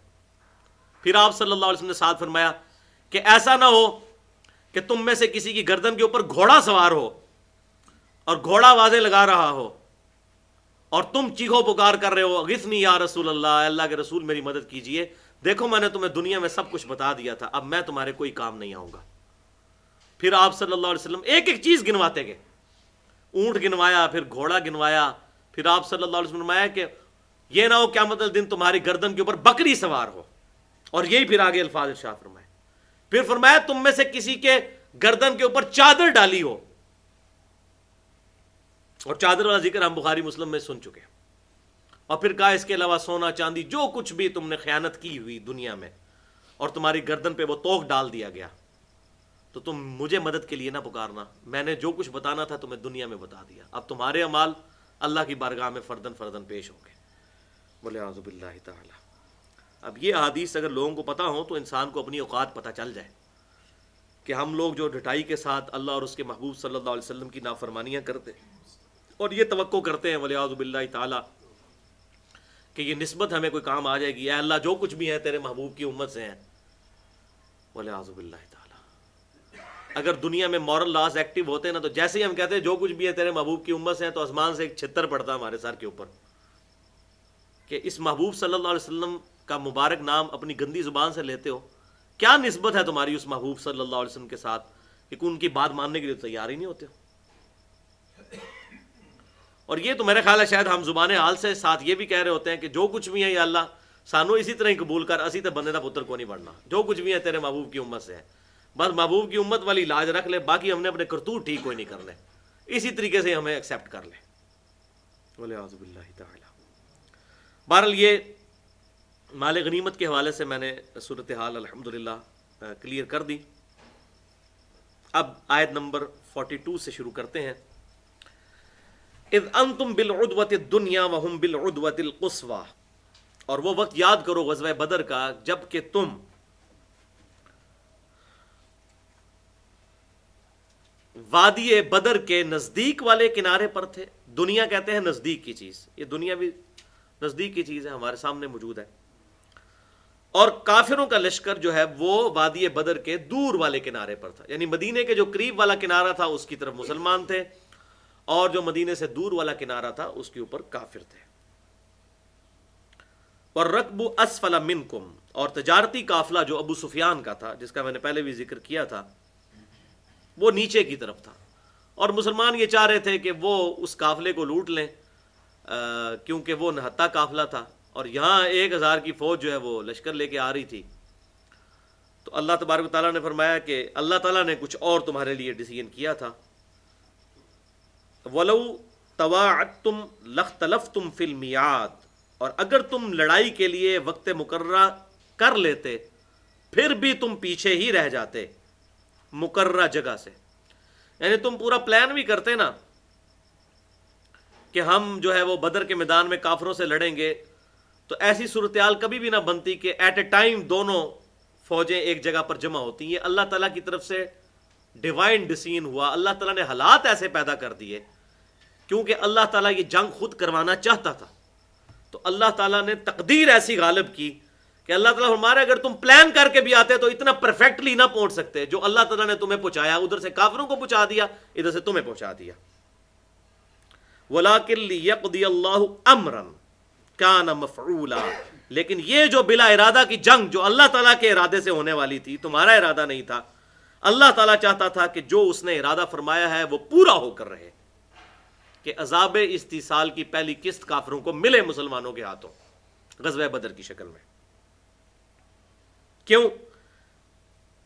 پھر آپ صلی اللہ علیہ وسلم نے ساتھ فرمایا کہ ایسا نہ ہو کہ تم میں سے کسی کی گردن کے اوپر گھوڑا سوار ہو اور گھوڑا آوازیں لگا رہا ہو اور تم چیخو پکار کر رہے ہو اغثنی یا رسول اللہ، اللہ کے رسول میری مدد کیجئے، دیکھو میں نے تمہیں دنیا میں سب کچھ بتا دیا تھا، اب میں تمہارے کوئی کام نہیں آؤں گا۔ پھر آپ صلی اللہ علیہ وسلم ایک ایک چیز گنواتے گئے، اونٹ گنوایا، پھر گھوڑا گنوایا، پھر آپ صلی اللہ علیہ وسلم نے فرمایا کہ یہ نہ ہو قیامت الدن تمہاری گردن کے اوپر بکری سوار ہو، اور یہی پھر آگے الفاظ ارشاد فرمائے۔ پھر فرمایا تم میں سے کسی کے گردن کے اوپر چادر ڈالی ہو، اور چادر والا ذکر ہم بخاری مسلم میں سن چکے ہیں، اور پھر کہا اس کے علاوہ سونا چاندی جو کچھ بھی تم نے خیانت کی ہوئی دنیا میں اور تمہاری گردن پہ وہ توق ڈال دیا گیا، تو تم مجھے مدد کے لیے نہ پکارنا، میں نے جو کچھ بتانا تھا تمہیں دنیا میں بتا دیا، اب تمہارے اعمال اللہ کی بارگاہ میں فردن فردن پیش ہوں گے۔ بولے اعوذ باللہ تعالی۔ اب یہ احادیث اگر لوگوں کو پتہ ہوں تو انسان کو اپنی اوقات پتہ چل جائے کہ ہم لوگ جو ڈٹائی کے ساتھ اللہ اور اس کے محبوب صلی اللہ علیہ وسلم کی نافرمانیاں کرتے اور یہ توقع کرتے ہیں ولیعوذ باللہ تعالی کہ یہ نسبت ہمیں کوئی کام آ جائے گی، اے اللہ جو کچھ بھی ہے تیرے محبوب کی امت سے ہیں، ولیعوذ باللہ تعالی۔ اگر دنیا میں مورل لاز ایکٹیو ہوتے ہیں نا، تو جیسے ہی ہم کہتے ہیں جو کچھ بھی ہے تیرے محبوب کی امت سے ہیں، تو آسمان سے ایک چھتر پڑتا ہمارے سر کے اوپر کہ اس محبوب صلی اللہ علیہ وسلم کا مبارک نام اپنی گندی زبان سے لیتے ہو، کیا نسبت ہے تمہاری اس محبوب صلی اللہ علیہ وسلم کے ساتھ کہ ان کی بات ماننے کے لیے تیار ہی نہیں ہوتے ہو۔ اور یہ تو میرا خیال ہے شاید ہم زبان حال سے ساتھ یہ بھی کہہ رہے ہوتے ہیں کہ جو کچھ بھی ہے یا اللہ سانو اسی طرح ہی قبول کر، اسی تے بندے دا پتر کو نہیں بڑھنا، جو کچھ بھی ہے تیرے محبوب کی امت سے ہے، بس محبوب کی امت والی لاج رکھ لے، باقی ہم نے اپنے کرتوت ٹھیک کوئی نہیں کرنے، اسی طریقے سے ہمیں ایکسیپٹ کر لے۔ ولیعوذ باللہ تعالی۔ بہرحال یہ مال غنیمت کے حوالے سے میں نے صورتحال الحمدللہ کلیئر کر دی۔ اب آیت نمبر 42 سے شروع کرتے ہیں۔ اذ انتم بالعدوۃ الدنیا وهم بالعدوۃ القصویٰ، اور وہ وقت یاد کرو غزوہ بدر کا جب کہ تم وادی بدر کے نزدیک والے کنارے پر تھے۔ دنیا کہتے ہیں نزدیک کی چیز، یہ دنیا بھی نزدیک کی چیز ہے، ہمارے سامنے موجود ہے، اور کافروں کا لشکر جو ہے وہ وادی بدر کے دور والے کنارے پر تھا، یعنی مدینے کے جو قریب والا کنارہ تھا اس کی طرف مسلمان تھے، اور جو مدینے سے دور والا کنارہ تھا اس کے اوپر کافر تھے۔ وَالرَّكْبُ أَسْفَلَ مِنْكُمْ، اور تجارتی قافلہ جو ابو سفیان کا تھا، جس کا میں نے پہلے بھی ذکر کیا تھا، وہ نیچے کی طرف تھا، اور مسلمان یہ چاہ رہے تھے کہ وہ اس قافلے کو لوٹ لیں کیونکہ وہ نہتا قافلہ تھا، اور یہاں 1000 کی فوج جو ہے وہ لشکر لے کے آ رہی تھی۔ تو اللہ تبارک و تعالیٰ نے فرمایا کہ اللہ تعالیٰ نے کچھ اور تمہارے لیے ڈیسیژن کیا تھا۔ وَلَوْ تَوَاعَدْتُمْ لَاخْتَلَفْتُمْ فِي الْمِيعَادِ، اور اگر تم لڑائی کے لیے وقت مقررہ کر لیتے پھر بھی تم پیچھے ہی رہ جاتے مقررہ جگہ سے، یعنی تم پورا پلان بھی کرتے نا کہ ہم جو ہے وہ بدر کے میدان میں کافروں سے لڑیں گے، تو ایسی صورتحال کبھی بھی نہ بنتی کہ ایٹ اے ٹائم دونوں فوجیں ایک جگہ پر جمع ہوتی۔ یہ اللہ تعالیٰ کی طرف سے ڈیوائن ڈیسیژن ہوا، اللہ تعالیٰ نے حالات ایسے پیدا کر دیے کیونکہ اللہ تعالیٰ یہ جنگ خود کروانا چاہتا تھا، تو اللہ تعالیٰ نے تقدیر ایسی غالب کی کہ اللہ تعالیٰ ہمارے اگر تم پلان کر کے بھی آتے تو اتنا پرفیکٹلی نہ پہنچ سکتے، جو اللہ تعالیٰ نے تمہیں پہنچایا، ادھر سے کافروں کو پہنچا دیا، ادھر سے تمہیں پہنچا دیا۔ وَلَٰكِن لِيَقْضِيَ اللَّهُ أَمْرًا، کان مفعولا، لیکن یہ جو بلا ارادہ کی جنگ جو اللہ تعالیٰ کے ارادے سے ہونے والی تھی، تمہارا ارادہ نہیں تھا، اللہ تعالیٰ چاہتا تھا کہ جو اس نے ارادہ فرمایا ہے وہ پورا ہو کر رہے، کہ عذاب استیصال کی پہلی قسط کافروں کو ملے مسلمانوں کے ہاتھوں غزوہ بدر کی شکل میں۔ کیوں؟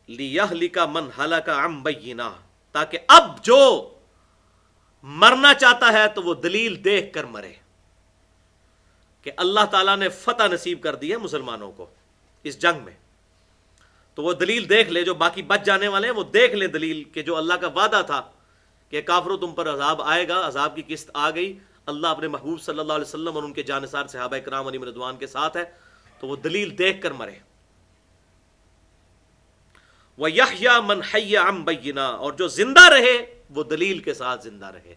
لِيَهْلِكَ مَنْ هَلَكَ عَنْ بَيِّنَةٍ، تاکہ اب جو مرنا چاہتا ہے تو وہ دلیل دیکھ کر مرے، کہ اللہ تعالیٰ نے فتح نصیب کر دی ہے مسلمانوں کو اس جنگ میں، تو وہ دلیل دیکھ لے، جو باقی بچ جانے والے ہیں وہ دیکھ لیں دلیل کہ جو اللہ کا وعدہ تھا کہ کافروں تم پر عذاب آئے گا، عذاب کی قسط آ گئی، اللہ اپنے محبوب صلی اللہ علیہ وسلم اور ان کے جانثار صحابہ کرام علیہم رضوان کے ساتھ ہے، تو وہ دلیل دیکھ کر مرے۔ وَيَحْيَا مَنْ حَيَّ عَنْ بَيِّنَةٍ، اور جو زندہ رہے وہ دلیل کے ساتھ زندہ رہے،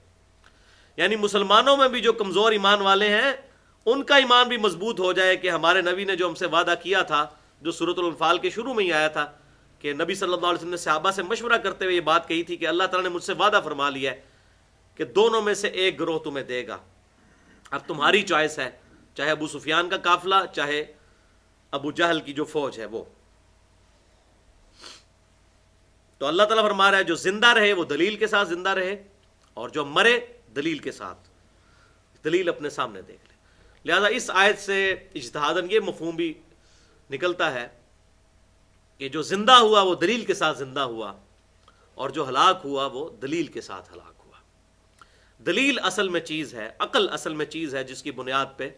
یعنی مسلمانوں میں بھی جو کمزور ایمان والے ہیں ان کا ایمان بھی مضبوط ہو جائے کہ ہمارے نبی نے جو ہم سے وعدہ کیا تھا، جو سورۃ الانفال کے شروع میں ہی آیا تھا کہ نبی صلی اللہ علیہ وسلم نے صحابہ سے مشورہ کرتے ہوئے یہ بات کہی تھی کہ اللہ تعالیٰ نے مجھ سے وعدہ فرما لیا ہے کہ دونوں میں سے ایک گروہ تمہیں دے گا، اب تمہاری چوائس ہے، چاہے ابو سفیان کا قافلہ، چاہے ابو جہل کی جو فوج ہے وہ۔ تو اللہ تعالیٰ فرما رہا ہے جو زندہ رہے وہ دلیل کے ساتھ زندہ رہے، اور جو مرے دلیل کے ساتھ، دلیل اپنے سامنے دیکھ لے۔ لہذا اس آیت سے اجتہاداً یہ مفہوم بھی نکلتا ہے کہ جو زندہ ہوا وہ دلیل کے ساتھ زندہ ہوا، اور جو ہلاک ہوا وہ دلیل کے ساتھ ہلاک ہوا۔ دلیل اصل میں چیز ہے، عقل اصل میں چیز ہے جس کی بنیاد پہ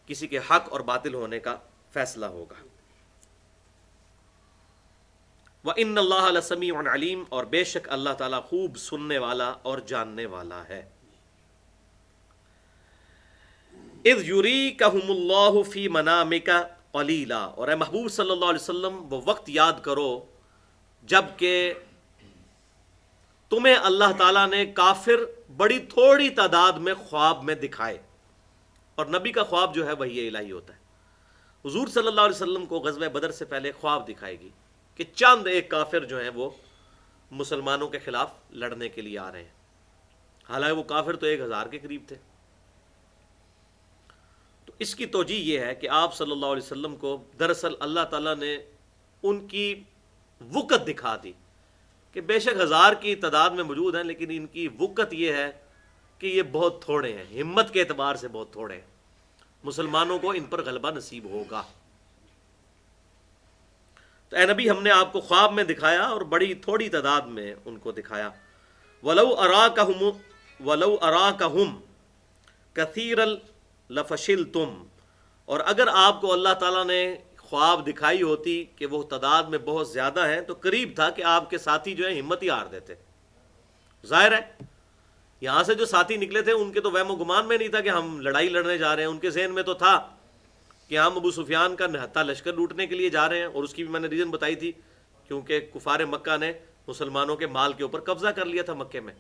کسی کے حق اور باطل ہونے کا فیصلہ ہوگا۔ وَإِنَّ اللَّهَ لَسَمِيعٌ عَلِيمٌ، اور بے شک اللہ تعالیٰ خوب سننے والا اور جاننے والا ہے۔ اِذْ يُرِيكَهُمُ اللَّهُ فِي مَنَامِكَ قَلِيلًا، اور اے محبوب صلی اللہ علیہ وسلم وہ وقت یاد کرو جب کہ تمہیں اللہ تعالیٰ نے کافر بڑی تھوڑی تعداد میں خواب میں دکھائے، اور نبی کا خواب جو ہے وحی الہی ہوتا ہے۔ حضور صلی اللہ علیہ وسلم کو غزوہ بدر سے پہلے خواب دکھائے گی کہ چند ایک کافر جو ہیں وہ مسلمانوں کے خلاف لڑنے کے لیے آ رہے ہیں، حالانکہ وہ کافر تو 1000 کے قریب تھے۔ تو اس کی توجیہ یہ ہے کہ آپ صلی اللہ علیہ وسلم کو دراصل اللہ تعالیٰ نے ان کی وقت دکھا دی کہ بے شک 1000 کی تعداد میں موجود ہیں، لیکن ان کی وقت یہ ہے کہ یہ بہت تھوڑے ہیں، ہمت کے اعتبار سے بہت تھوڑے ہیں، مسلمانوں کو ان پر غلبہ نصیب ہوگا۔ تو اے نبی ہم نے آپ کو خواب میں دکھایا اور بڑی تھوڑی تعداد میں ان کو دکھایا۔ وَلَوْ أَرَاكَهُمْ كَثِيرًا لَفَشِلْتُمْ، اور اگر آپ کو اللہ تعالیٰ نے خواب دکھائی ہوتی کہ وہ تعداد میں بہت زیادہ ہیں تو قریب تھا کہ آپ کے ساتھی جو ہیں ہمت ہی ہار دیتے۔ ظاہر ہے یہاں سے جو ساتھی نکلے تھے ان کے تو وہم و گمان میں نہیں تھا کہ ہم لڑائی لڑنے جا رہے ہیں، ان کے ذہن میں تو تھا کہ ہم ابو سفیان کا نہتا لشکر لوٹنے کے لیے جا رہے ہیں، اور اس کی بھی میں نے ریزن بتائی تھی کیونکہ کفار مکہ نے مسلمانوں کے مال کے اوپر قبضہ کر لیا تھا مکے میں،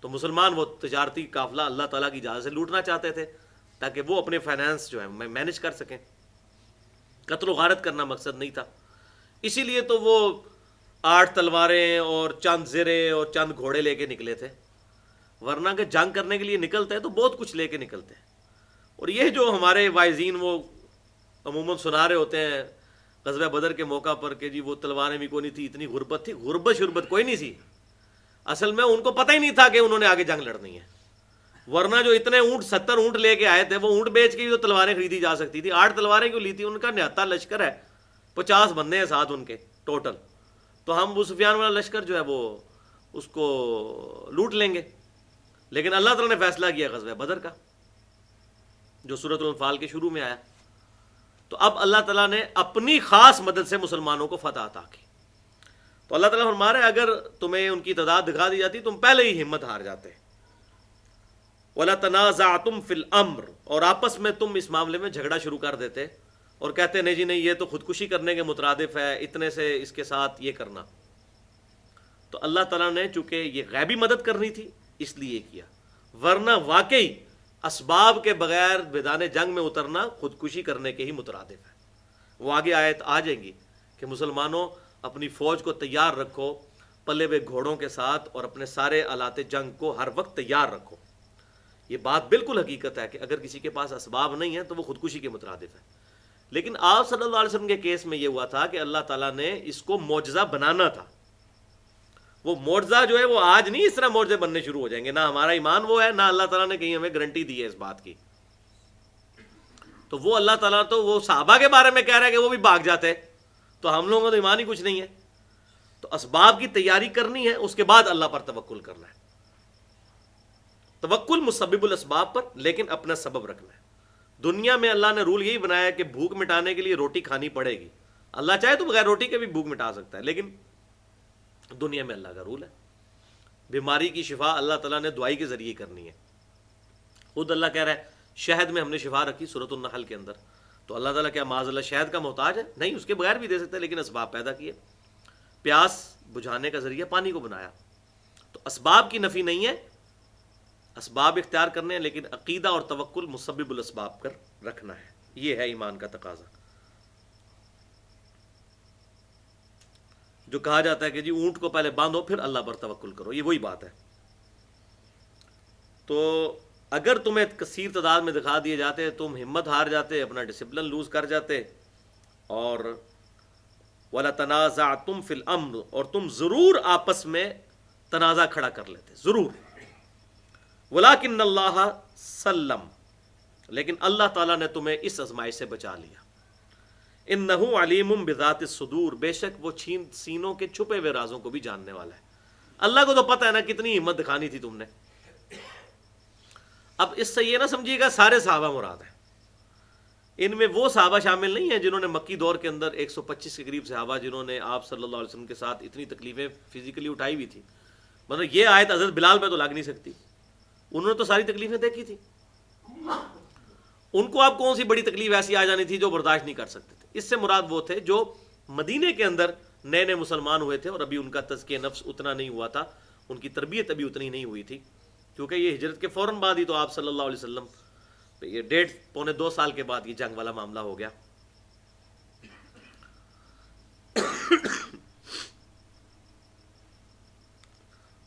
تو مسلمان وہ تجارتی قافلہ اللہ تعالیٰ کی اجازت سے لوٹنا چاہتے تھے تاکہ وہ اپنے فائنانس جو ہے مینیج کر سکیں، قتل و غارت کرنا مقصد نہیں تھا۔ اسی لیے تو وہ 8 تلواریں اور چند زرے اور چند گھوڑے لے کے نکلے تھے، ورنہ کہ جنگ کرنے کے لیے نکلتے ہیں تو بہت کچھ لے کے نکلتے ہیں۔ اور یہ جو ہمارے وائزین وہ عموماً سنا رہے ہوتے ہیں غزوہ بدر کے موقع پر کہ جی وہ تلواریں بھی کوئی نہیں تھی، اتنی غربت تھی، غربت شربت کوئی نہیں تھی، اصل میں ان کو پتہ ہی نہیں تھا کہ انہوں نے آگے جنگ لڑنی ہے، ورنہ جو اتنے اونٹ 70 اونٹ لے کے آئے تھے وہ اونٹ بیچ کے بھی تو تلواریں خریدی جا سکتی تھی۔ 8 تلواریں کیوں لی تھی؟ ان کا نہتا لشکر ہے، 50 بندے ہیں ساتھ ان کے ٹوٹل، تو ہم ابو سفیان والا لشکر جو ہے وہ اس کو لوٹ لیں گے۔ لیکن اللہ تعالیٰ نے فیصلہ کیا غزوہ بدر کا جو سورۃ الانفال کے شروع میں آیا، تو اب اللہ تعالیٰ نے اپنی خاص مدد سے مسلمانوں کو فتح عطا کی۔ تو اللہ تعالیٰ فرما رہے اگر تمہیں ان کی تعداد دکھا دی جاتی تم پہلے ہی ہمت ہار جاتے۔ وَلَا تَنَازَعْتُمْ فِي الْأَمْرِ، اور آپس میں تم اس معاملے میں جھگڑا شروع کر دیتے اور کہتے نہیں جی نہیں یہ تو خودکشی کرنے کے مترادف ہے، اتنے سے اس کے ساتھ یہ کرنا۔ تو اللہ تعالیٰ نے چونکہ یہ غیبی مدد کرنی تھی اس لیے کیا، ورنہ واقعی اسباب کے بغیر میدان جنگ میں اترنا خودکشی کرنے کے ہی مترادف ہے۔ وہ آگے آیت آ جائیں گی کہ مسلمانوں اپنی فوج کو تیار رکھو پلے ہوئے گھوڑوں کے ساتھ، اور اپنے سارے آلات جنگ کو ہر وقت تیار رکھو۔ یہ بات بالکل حقیقت ہے کہ اگر کسی کے پاس اسباب نہیں ہے تو وہ خودکشی کے مترادف ہے. لیکن آپ صلی اللہ علیہ وسلم کے کیس میں یہ ہوا تھا کہ اللہ تعالیٰ نے اس کو معجزہ بنانا تھا. وہ معجزہ جو ہے وہ آج نہیں اس طرح معجزے بننے شروع ہو جائیں گے، نہ ہمارا ایمان وہ ہے، نہ اللہ تعالیٰ نے کہیں ہمیں گارنٹی دی ہے اس بات کی. تو وہ اللہ تعالیٰ تو وہ صحابہ کے بارے میں کہہ رہا ہے کہ وہ بھی بھاگ جاتے، تو ہم لوگوں کا تو ایمان ہی کچھ نہیں ہے. تو اسباب کی تیاری کرنی ہے، اس کے بعد اللہ پر توکل کرنا ہے. توکل مسبب الاسباب پر، لیکن اپنا سبب رکھنا ہے. دنیا میں اللہ نے رول یہی بنایا ہے کہ بھوک مٹانے کے لیے روٹی کھانی پڑے گی. اللہ چاہے تو بغیر روٹی کے بھی بھوک مٹا سکتا ہے، لیکن دنیا میں اللہ کا رول ہے. بیماری کی شفا اللہ تعالیٰ نے دعائی کے ذریعے کرنی ہے. خود اللہ کہہ رہا ہے شہد میں ہم نے شفا رکھی سورۃ النحل کے اندر. تو اللہ تعالیٰ کیا معاذ اللہ شہد کا محتاج ہے؟ نہیں، اس کے بغیر بھی دے سکتا ہے، لیکن اسباب پیدا کیے. پیاس بجھانے کا ذریعہ پانی کو بنایا. تو اسباب کی نفی نہیں ہے، اسباب اختیار کرنے ہیں، لیکن عقیدہ اور توکل مسبب الاسباب پر رکھنا ہے. یہ ہے ایمان کا تقاضا. جو کہا جاتا ہے کہ جی اونٹ کو پہلے باندھو پھر اللہ پر توکل کرو، یہ وہی بات ہے. تو اگر تمہیں کثیر تعداد میں دکھا دیے جاتے، تم ہمت ہار جاتے، اپنا ڈسپلن لوز کر جاتے، اور وَلَا تَنَازَعْتُمْ فِي الْأَمْرِ، اور تم ضرور آپس میں تنازع کھڑا کر لیتے، ضرور. وَلَٰكِنَّ اللَّهَ سَلَّمَ، لیکن اللہ تعالیٰ نے تمہیں اس آزمائش سے بچا لیا. اِنَّهُ عَلِيمٌ بِذَاتِ الصُّدُورِ، بے شک وہ سینوں کے چھپے ہوئے رازوں کو بھی جاننے والا ہے. اللہ کو تو پتہ ہے نا کتنی ہمت دکھانی تھی تم نے. اب اس سے یہ نہ سمجھیے گا سارے صحابہ مراد ہیں. ان میں وہ صحابہ شامل نہیں ہیں جنہوں نے مکی دور کے اندر 125 کے قریب صحابہ جنہوں نے آپ صلی اللہ علیہ وسلم کے ساتھ اتنی تکلیفیں فزیکلی اٹھائی ہوئی تھی. مطلب یہ آیت حضرت بلال پہ تو لگ نہیں سکتی، انہوں نے تو ساری تکلیفیں دیکھی تھی. ان کو آپ کون سی بڑی تکلیف ایسی آ جانی تھی جو برداشت نہیں کر سکتے تھے. اس سے مراد وہ تھے جو مدینے کے اندر نئے نئے مسلمان ہوئے تھے اور ابھی ان کا تزکیہ نفس اتنا نہیں ہوا تھا، ان کی تربیت ابھی اتنی نہیں ہوئی تھی، کیونکہ یہ ہجرت کے فوراً بعد ہی تو آپ صلی اللہ علیہ وسلم یہ 1.5-2 سال کے بعد یہ جنگ والا معاملہ ہو گیا.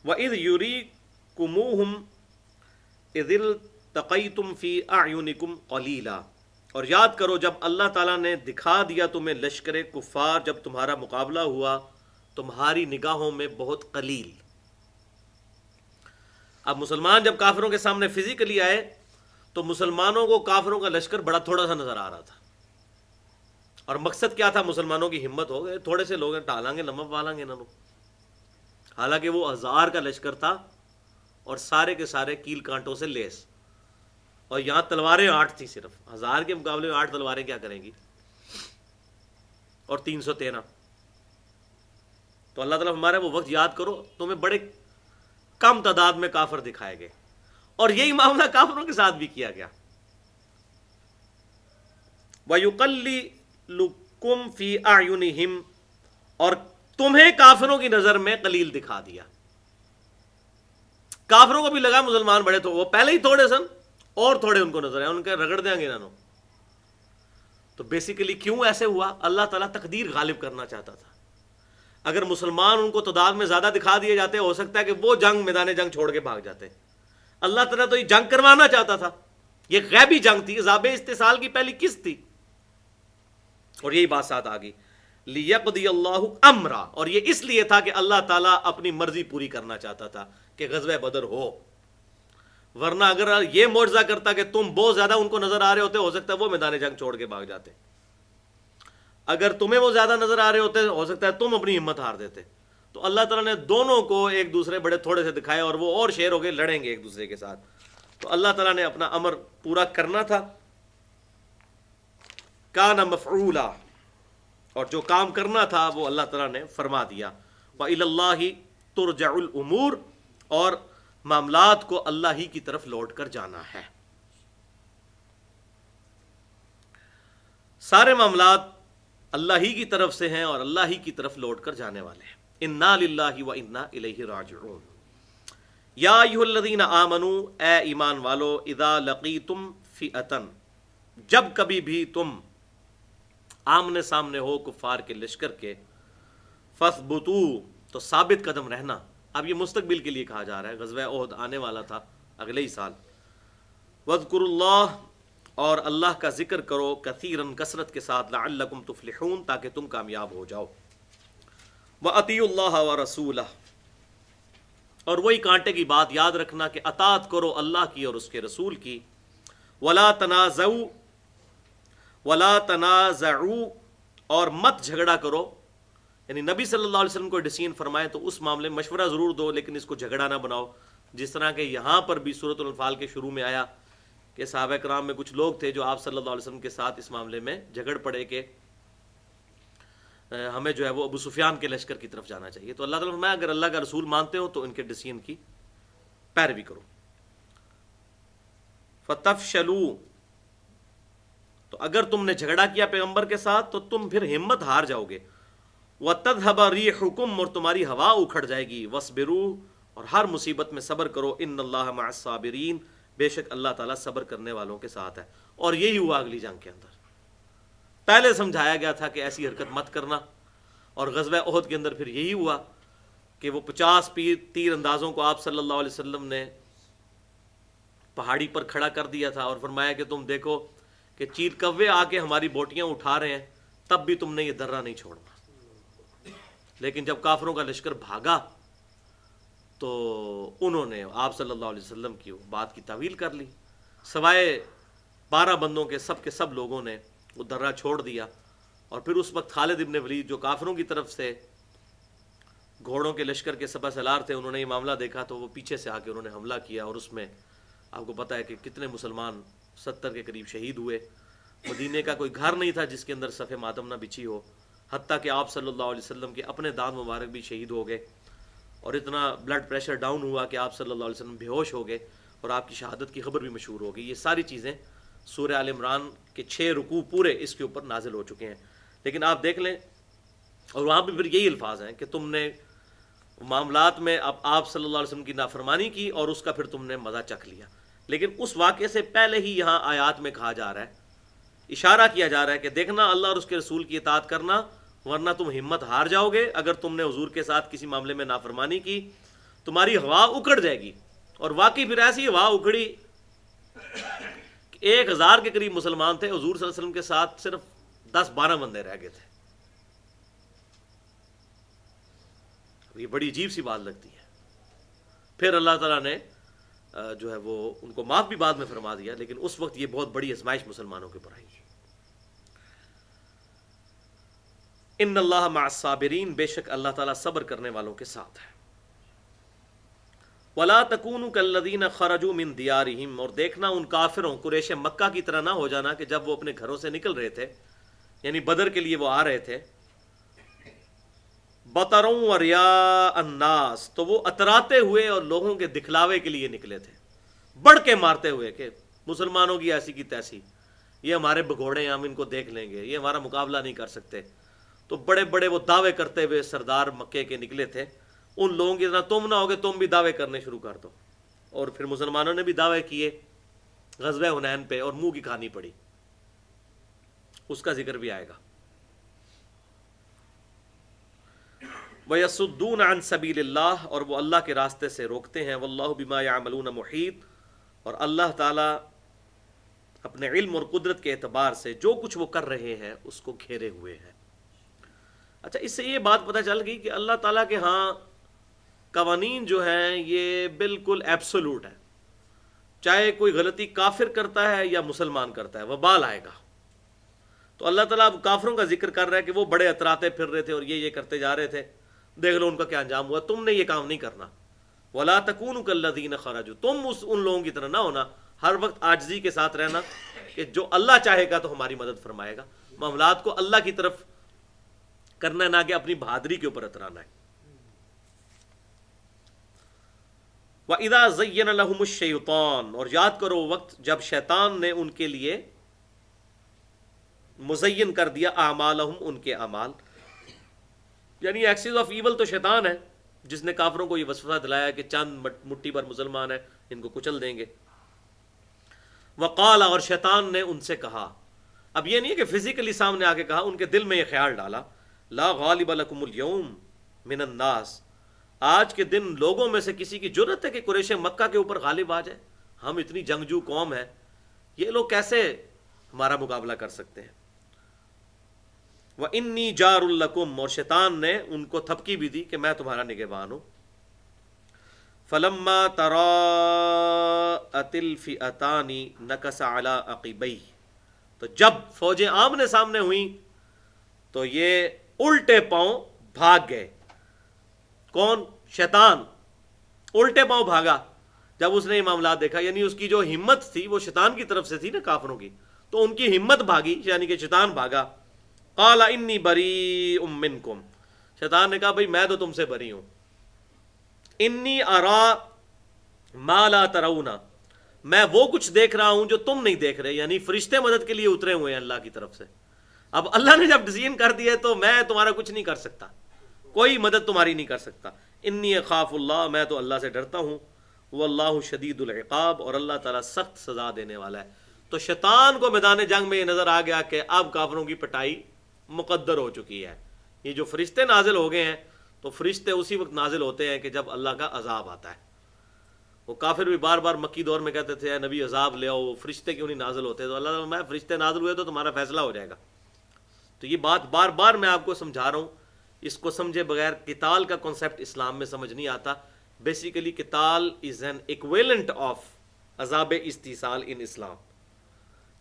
وَإِذْ يُرِيكُمُوهُمْ إِذِ الْتَقَيْتُمْ فِي أَعْيُنِكُمْ قَلِيلًا، اور یاد کرو جب اللہ تعالیٰ نے دکھا دیا تمہیں لشکر کفار، جب تمہارا مقابلہ ہوا تمہاری نگاہوں میں بہت قلیل. اب مسلمان جب کافروں کے سامنے فزیکلی آئے تو مسلمانوں کو کافروں کا لشکر بڑا تھوڑا سا نظر آ رہا تھا. اور مقصد کیا تھا؟ مسلمانوں کی ہمت ہو گئے، تھوڑے سے لوگ ہیں ٹالیں گے، نمک پالیں گے انہوں نے. حالانکہ وہ 1000 کا لشکر تھا اور سارے کے سارے کیل کانٹوں سے لیس، اور یہاں تلواریں 8 تھی صرف. 1000 کے مقابلے میں 8 تلواریں کیا کریں گی، اور 313. تو اللہ تعالیٰ ہمارا وہ وقت یاد کرو تمہیں بڑے کم تعداد میں کافر دکھائے گئے، اور یہی معاملہ کافروں کے ساتھ بھی کیا گیا. وَيُقَلِّلُكُمْ فِي أَعْيُنِهِمْ، اور تمہیں کافروں کی نظر میں قلیل دکھا دیا. کافروں کو بھی لگا مسلمان بڑے تو وہ پہلے ہی تھوڑے سن، اور تھوڑے ان کو نظر آئے، ان کے رگڑ دیں گے انہوں. تو بیسیکلی کیوں ایسے ہوا؟ اللہ تعالیٰ تقدیر غالب کرنا چاہتا تھا. اگر مسلمان ان کو تعداد میں زیادہ دکھا دیے جاتے، ہو سکتا ہے کہ وہ میدان جنگ چھوڑ کے بھاگ جاتے. اللہ تعالیٰ تو یہ جنگ کروانا چاہتا تھا. یہ غیبی جنگ تھی، عذاب استحصال کی پہلی قسط تھی. اور یہی بات ساتھ آ گئی لِيَقْضِيَ اللَّهُ أَمْرًا، اور یہ اس لیے تھا کہ اللہ تعالیٰ اپنی مرضی پوری کرنا چاہتا تھا کہ غزوہ بدر ہو. ورنہ اگر یہ معجزہ کرتا کہ تم بہت زیادہ ان کو نظر آ رہے ہوتے، ہو سکتا ہے وہ میدان جنگ چھوڑ کے بھاگ جاتے. اگر تمہیں وہ زیادہ نظر آ رہے ہوتے، ہو سکتا ہے تم اپنی ہمت ہار دیتے. تو اللہ تعالیٰ نے دونوں کو ایک دوسرے بڑے تھوڑے سے دکھائے، اور وہ اور شیر ہو گئے، لڑیں گے ایک دوسرے کے ساتھ. تو اللہ تعالیٰ نے اپنا امر پورا کرنا تھا. کان مفعولا، اور جو کام کرنا تھا وہ اللہ تعالیٰ نے فرما دیا. وَإِلَى اللَّهِ تُرْجَعُ الْأُمُورُ، اور معاملات کو اللہ ہی کی طرف لوٹ کر جانا ہے. سارے معاملات اللہ ہی کی طرف سے ہیں اور اللہ ہی کی طرف لوٹ کر جانے والے ہیں. اِنَّا لِلَّهِ وَإِنَّا إِلَيْهِ راجعون. یا ایھا الذین آمنوا، اے ایمان والو، اذا لقیتم فئۃ، جب کبھی بھی تم آمنے سامنے ہو کفار کے لشکر کے، فاثبتوا، تو ثابت قدم رہنا. اب یہ مستقبل کے لیے کہا جا رہا ہے، غزوہ احد آنے والا تھا اگلے ہی سال. وَاذْكُرُوا اللَّهَ اور اللہ کا ذکر کرو کثیراً کثرت کے ساتھ لعلکم تفلحون تاکہ تم کامیاب ہو جاؤ. وَأَطِیعُوا اللَّهَ وَرَسُولَهُ اور وہی کانٹے کی بات یاد رکھنا کہ اطاعت کرو اللہ کی اور اس کے رسول کی. وَلَا تَنَازَعُوا اور مت جھگڑا کرو. یعنی نبی صلی اللہ علیہ وسلم کو ڈیسیژن فرمائے تو اس معاملے میں مشورہ ضرور دو لیکن اس کو جھگڑا نہ بناؤ. جس طرح کہ یہاں پر بھی سورۃ الانفال کے شروع میں آیا کہ صحابہ کرام میں کچھ لوگ تھے جو آپ صلی اللہ علیہ وسلم کے ساتھ اس معاملے میں جھگڑ پڑے کہ ہمیں جو ہے وہ ابو سفیان کے لشکر کی طرف جانا چاہیے. تو اللہ تعالیٰ نے فرمایا اگر اللہ کا رسول مانتے ہو تو ان کے ڈیسیژن کی پیروی کرو. فَتَفْشَلُوا تو اگر تم نے جھگڑا کیا پیغمبر کے ساتھ تو تم پھر ہمت ہار جاؤ گے. وَتَذْهَبَ رِيحُكُمْ اور تمہاری ہوا اکھڑ جائے گی. وَاصْبِرُوا اور ہر مصیبت میں صبر کرو. إِنَّ اللَّهَ مَعَ الصَّابِرِينَ بے شک اللہ تعالیٰ صبر کرنے والوں کے ساتھ ہے. اور یہی ہوا اگلی جنگ کے اندر. پہلے سمجھایا گیا تھا کہ ایسی حرکت مت کرنا اور غزوہ احد کے اندر پھر یہی ہوا کہ وہ 50 تیر اندازوں کو آپ صلی اللہ علیہ وسلم نے پہاڑی پر کھڑا کر دیا تھا اور فرمایا کہ تم دیکھو کہ چیر کوے آ کے ہماری بوٹیاں اٹھا رہے ہیں تب بھی تم نے یہ درہ نہیں چھوڑنا. لیکن جب کافروں کا لشکر بھاگا تو انہوں نے آپ صلی اللہ علیہ وسلم کی بات کی تعویل کر لی. سوائے 12 بندوں کے سب لوگوں نے وہ درہ چھوڑ دیا. اور پھر اس وقت خالد ابن ولید جو کافروں کی طرف سے گھوڑوں کے لشکر کے سپہ سالار تھے انہوں نے یہ معاملہ دیکھا تو وہ پیچھے سے آ کے انہوں نے حملہ کیا اور اس میں آپ کو پتہ ہے کہ کتنے مسلمان 70 کے قریب شہید ہوئے. مدینے کا کوئی گھر نہیں تھا جس کے اندر صف ماتم نہ بچھی ہو. حتیٰ کہ آپ صلی اللہ علیہ وسلم کے اپنے دانت مبارک بھی شہید ہو گئے اور اتنا بلڈ پریشر ڈاؤن ہوا کہ آپ صلی اللہ علیہ وسلم بے ہوش ہو گئے اور آپ کی شہادت کی خبر بھی مشہور ہو گئی. یہ ساری چیزیں سورہ آل عمران کے 6 رکوع پورے اس کے اوپر نازل ہو چکے ہیں. لیکن آپ دیکھ لیں اور وہاں پہ پھر یہی الفاظ ہیں کہ تم نے معاملات میں آپ صلی اللہ علیہ وسلم کی نافرمانی کی اور اس کا پھر تم نے مزہ چکھ لیا. لیکن اس واقعے سے پہلے ہی یہاں آیات میں کہا جا رہا ہے, اشارہ کیا جا رہا ہے کہ دیکھنا اللہ اور اس کے رسول کی اطاعت کرنا ورنہ تم ہمت ہار جاؤ گے. اگر تم نے حضور کے ساتھ کسی معاملے میں نافرمانی کی تمہاری ہوا اکڑ جائے گی. اور واقعی پھر ایسی ہوا اکڑی کہ 1000 کے قریب مسلمان تھے, حضور صلی اللہ علیہ وسلم کے ساتھ صرف 10-12 بندے رہ گئے تھے. یہ بڑی عجیب سی بات لگتی ہے. پھر اللہ تعالیٰ نے جو ہے وہ ان کو معاف بھی بعد میں فرما دیا, لیکن اس وقت یہ بہت بڑی آزمائش مسلمانوں کے اوپر آئی. ان اللہ مع الصابرین بے شک اللہ تعالیٰ صبر کرنے والوں کے ساتھ ہے. ولا تکونوا کالذین خرجوا من دیارہم اور دیکھنا ان کافروں قریش مکہ کی طرح نہ ہو جانا کہ جب وہ اپنے گھروں سے نکل رہے تھے, یعنی بدر کے لیے وہ آ رہے تھے, بطروا ورئاء الناس تو وہ اتراتے ہوئے اور لوگوں کے دکھلاوے کے لیے نکلے تھے, بڑھ کے مارتے ہوئے کہ مسلمانوں کی ایسی کی تیسی, یہ ہمارے بگوڑے ہیں, ہم ان کو دیکھ لیں گے, یہ ہمارا مقابلہ نہیں کر سکتے. تو بڑے بڑے وہ دعوے کرتے ہوئے سردار مکے کے نکلے تھے. ان لوگوں کی طرح تم نہ ہوگے تم بھی دعوے کرنے شروع کر دو. اور پھر مسلمانوں نے بھی دعوے کیے غزوہ حنین پہ اور منہ کی کھانی پڑی, اس کا ذکر بھی آئے گا. وَيَصُدُّونَ عَن سَبِيلِ اللَّهِ اور وہ اللہ کے راستے سے روکتے ہیں. وَاللَّهُ بِمَا يَعْمَلُونَ مُحِيطٌ اور اللہ تعالیٰ اپنے علم اور قدرت کے اعتبار سے جو کچھ وہ کر رہے ہیں اس کو گھیرے ہوئے ہیں. اچھا, اس سے یہ بات پتہ چل گئی کہ اللہ تعالیٰ کے ہاں قوانین جو ہیں یہ بالکل ایبسولوٹ ہے. چاہے کوئی غلطی کافر کرتا ہے یا مسلمان کرتا ہے وبال آئے گا. تو اللہ تعالیٰ اب کافروں کا ذکر کر رہا ہے کہ وہ بڑے اتراتے پھر رہے تھے اور یہ کرتے جا رہے تھے, دیکھ لو ان کا کیا انجام ہوا. تم نے یہ کام نہیں کرنا. وَلَا تَكُونُوا كَالَّذِينَ خَرَجُوا تم ان لوگوں کی طرح نہ ہونا, ہر وقت عاجزی کے ساتھ رہنا کہ جو اللہ چاہے گا تو ہماری مدد فرمائے گا. معاملات کو اللہ کی طرف کرنا نہ کہ اپنی بہادری کے اوپر اترانا ہے. وَإِذَا زَيَّنَ لَهُمُ الشَّيْطَانُ اور یاد کرو وقت جب شیطان نے ان کے لیے مزین کر دیا اعمالہم ان کے اعمال, یعنی ایکسس آف ایول تو شیطان ہے جس نے کافروں کو یہ وسوسہ دلایا کہ چند مٹھی پر مسلمان ہیں ان کو کچل دیں گے. وقال اور شیطان نے ان سے کہا, اب یہ نہیں ہے کہ فزیکلی سامنے آ کے کہا, ان کے دل میں یہ خیال ڈالا, لا غالب لکم اليوم من الناس آج کے دن لوگوں میں سے کسی کی جرت ہے کہ قریش مکہ کے اوپر غالب آ جائے. ہم اتنی جنگجو قوم ہے، یہ لوگ کیسے ہمارا مقابلہ کر سکتے ہیں؟ وَإِنِّي جَارٌ لَكُمْ، اور شیطان نے ان کو تھپکی بھی دی کہ میں تمہارا نگہبان ہوں۔ فَلَمَّا تَرَاءَتِ الْفِئَتَانِ نَكَصَ عَلَىٰ عَقِبَيْهِ، تو جب فوجیں آمنے سامنے ہوئیں تو یہ الٹے پاؤں بھاگ گئے۔ کون؟ شیطان الٹے پاؤں بھاگا جب اس نے یہ معاملات دیکھا، یعنی اس کی جو ہمت تھی وہ شیطان کی طرف سے تھی نا، کافروں کی، تو ان کی ہمت بھاگی، یعنی کہ شیطان بھاگا۔ قال انی بریء منکم، شیطان نے کہا بھئی میں تو تم سے بری ہوں۔ انی ارا ما لا ترون، میں وہ کچھ دیکھ رہا ہوں جو تم نہیں دیکھ رہے، یعنی فرشتے مدد کے لیے اترے ہوئے ہیں اللہ کی طرف سے۔ اب اللہ نے جب ڈیسیژن کر دیا تو میں تمہارا کچھ نہیں کر سکتا، کوئی مدد تمہاری نہیں کر سکتا۔ انی اخاف اللہ، میں تو اللہ سے ڈرتا ہوں۔ واللہ شدید العقاب، اور اللہ تعالیٰ سخت سزا دینے والا ہے۔ تو شیطان کو میدان جنگ میں یہ نظر آ گیا کہ اب کافروں کی پٹائی مقدر ہو چکی ہے۔ یہ جو فرشتے نازل ہو گئے ہیں، تو فرشتے اسی وقت نازل ہوتے ہیں کہ جب اللہ کا عذاب آتا ہے۔ وہ کافر بھی بار بار مکی دور میں کہتے تھے اے نبی عذاب لے آؤ، وہ فرشتے کیوں نہیں نازل ہوتے؟ تو اللہ تعالیٰ میں فرشتے نازل ہوئے تو تمہارا فیصلہ ہو جائے گا۔ تو یہ بات بار بار میں آپ کو سمجھا رہا ہوں، اس کو سمجھے بغیر قتال کا کنسیپٹ اسلام میں سمجھ نہیں آتا۔ بیسیکلی قتال از این ایکویلنٹ آف عذاب استحصال ان اسلام،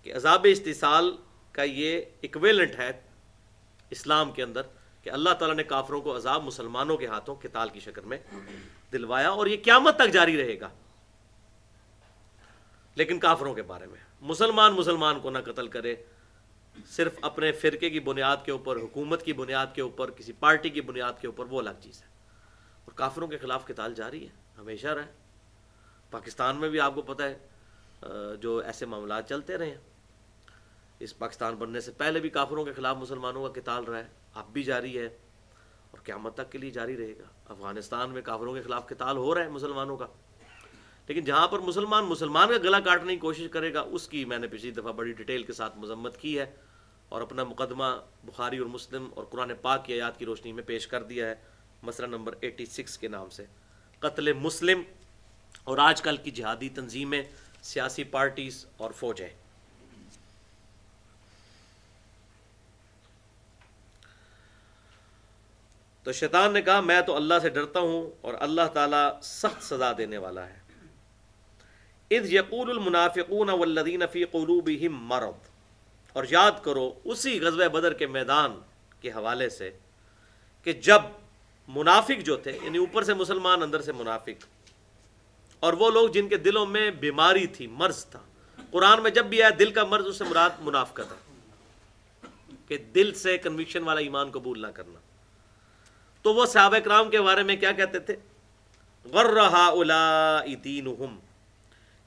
کہ عذاب استحصال کا یہ ایکویلنٹ ہے اسلام کے اندر، کہ اللہ تعالیٰ نے کافروں کو عذاب مسلمانوں کے ہاتھوں قتال کی شکل میں دلوایا، اور یہ قیامت تک جاری رہے گا۔ لیکن کافروں کے بارے میں مسلمان کو نہ قتل کرے، صرف اپنے فرقے کی بنیاد کے اوپر، حکومت کی بنیاد کے اوپر، کسی پارٹی کی بنیاد کے اوپر، وہ الگ چیز ہے۔ اور کافروں کے خلاف قتال جاری ہے، ہمیشہ رہے۔ پاکستان میں بھی آپ کو پتہ ہے جو ایسے معاملات چلتے رہے ہیں، اس پاکستان بننے سے پہلے بھی کافروں کے خلاف مسلمانوں کا قتال رہا ہے، اب بھی جاری ہے اور قیامت تک کے لیے جاری رہے گا۔ افغانستان میں کافروں کے خلاف قتال ہو رہا ہے مسلمانوں کا، لیکن جہاں پر مسلمان کا گلا کاٹنے کی کوشش کرے گا، اس کی میں نے پچھلی دفعہ بڑی ڈیٹیل کے ساتھ مذمت کی ہے، اور اپنا مقدمہ بخاری اور مسلم اور قرآن پاک کی آیات کی روشنی میں پیش کر دیا ہے، مسئلہ نمبر 86 کے نام سے۔ قتل مسلم اور آج کل کی جہادی تنظیمیں، سیاسی پارٹیز اور فوجیں۔ تو شیطان نے کہا میں تو اللہ سے ڈرتا ہوں اور اللہ تعالیٰ سخت سزا دینے والا ہے۔ اذ یقول المنافقون والذین فی قلوبہم مرض، اور یاد کرو اسی غزوہ بدر کے میدان کے حوالے سے کہ جب منافق جو تھے، یعنی اوپر سے مسلمان اندر سے منافق، اور وہ لوگ جن کے دلوں میں بیماری تھی، مرض تھا۔ قرآن میں جب بھی آیا دل کا مرض، اس سے مراد منافقت ہے، کہ دل سے کنوکشن والا ایمان قبول نہ کرنا۔ تو وہ صحابہ کرام کے بارے میں کیا کہتے تھے؟ غر ہؤلاء دینہم،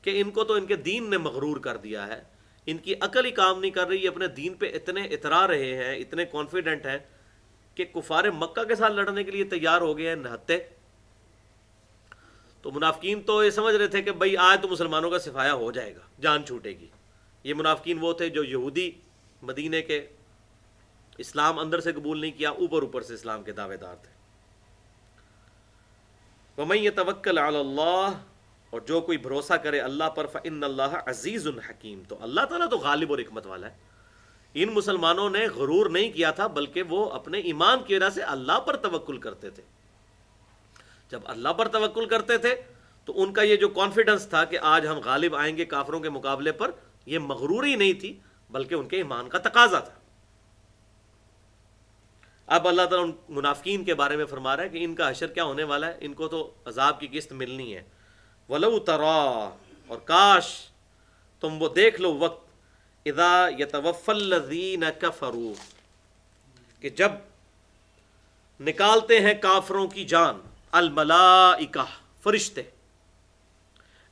کہ ان کو تو ان کے دین نے مغرور کر دیا ہے، ان کی عقل ہی کام نہیں کر رہی، اپنے دین پہ اتنے اترا رہے ہیں، اتنے کانفیڈنٹ ہیں کہ کفار مکہ کے ساتھ لڑنے کے لیے تیار ہو گئے ہیں نہتے۔ تو منافقین تو یہ سمجھ رہے تھے کہ بھئی آج تو مسلمانوں کا صفایا ہو جائے گا، جان چھوٹے گی۔ یہ منافقین وہ تھے جو یہودی مدینے کے، اسلام اندر سے قبول نہیں کیا، اوپر سے اسلام کے دعوے دار تھے۔ وَمَن يَتَوَكَّلْ عَلَى اللَّهِ، اور جو کوئی بھروسہ کرے اللہ پر، فَإِنَّ اللَّهَ عَزِيزٌ حَكِيمٌ، تو اللہ تعالیٰ تو غالب اور حکمت والا ہے۔ ان مسلمانوں نے غرور نہیں کیا تھا، بلکہ وہ اپنے ایمان کی وجہ سے اللہ پر توکل کرتے تھے۔ جب اللہ پر توکل کرتے تھے تو ان کا یہ جو کانفیڈنس تھا کہ آج ہم غالب آئیں گے کافروں کے مقابلے پر، یہ مغروری نہیں تھی بلکہ ان کے ایمان کا تقاضا تھا۔ اب اللہ تعالیٰ ان منافقین کے بارے میں فرما رہا ہے کہ ان کا حشر کیا ہونے والا ہے، ان کو تو عذاب کی قسط ملنی ہے۔ وَلَوْ تَرَىٰ، اور کاش تم وہ دیکھ لو وقت، اِذَا يَتَوَفَّى الَّذِينَ كَفَرُوا، کہ جب نکالتے ہیں کافروں کی جان، الملائکہ، فرشتے،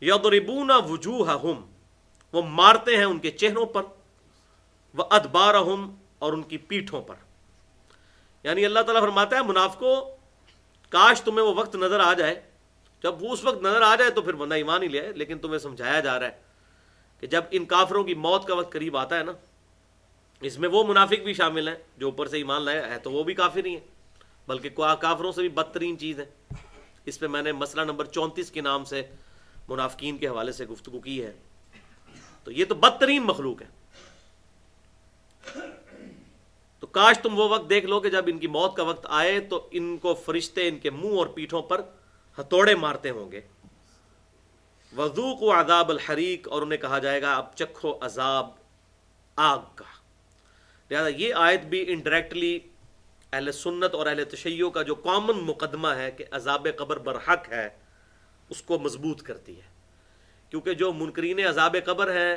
یضربون وجوہہم، وہ مارتے ہیں ان کے چہروں پر، وادبارہم، اور ان کی پیٹھوں پر۔ یعنی اللہ تعالیٰ فرماتا ہے منافقوں، کاش تمہیں وہ وقت نظر آ جائے، جب وہ اس وقت نظر آ جائے تو پھر بندہ ایمان ہی لے آئے، لیکن تمہیں سمجھایا جا رہا ہے کہ جب ان کافروں کی موت کا وقت قریب آتا ہے نا، اس میں وہ منافق بھی شامل ہیں جو اوپر سے ایمان لائے ہے، تو وہ بھی کافر ہی ہیں، بلکہ کافروں سے بھی بدترین چیز ہے۔ اس پہ میں نے مسئلہ نمبر 34 کے نام سے منافقین کے حوالے سے گفتگو کی ہے. تو یہ تو بدترین مخلوق ہے. تو کاش تم وہ وقت دیکھ لو کہ جب ان کی موت کا وقت آئے تو ان کو فرشتے ان کے منہ اور پیٹھوں پر ہتھوڑے مارتے ہوں گے. وذوقوا عذاب الحریق، اور انہیں کہا جائے گا اب چکھو عذاب آگ کا. لہذا یہ آیت بھی انڈائریکٹلی اہل سنت اور اہل تشیع کا جو کامن مقدمہ ہے کہ عذاب قبر برحق ہے اس کو مضبوط کرتی ہے. کیونکہ جو منکرین عذاب قبر ہیں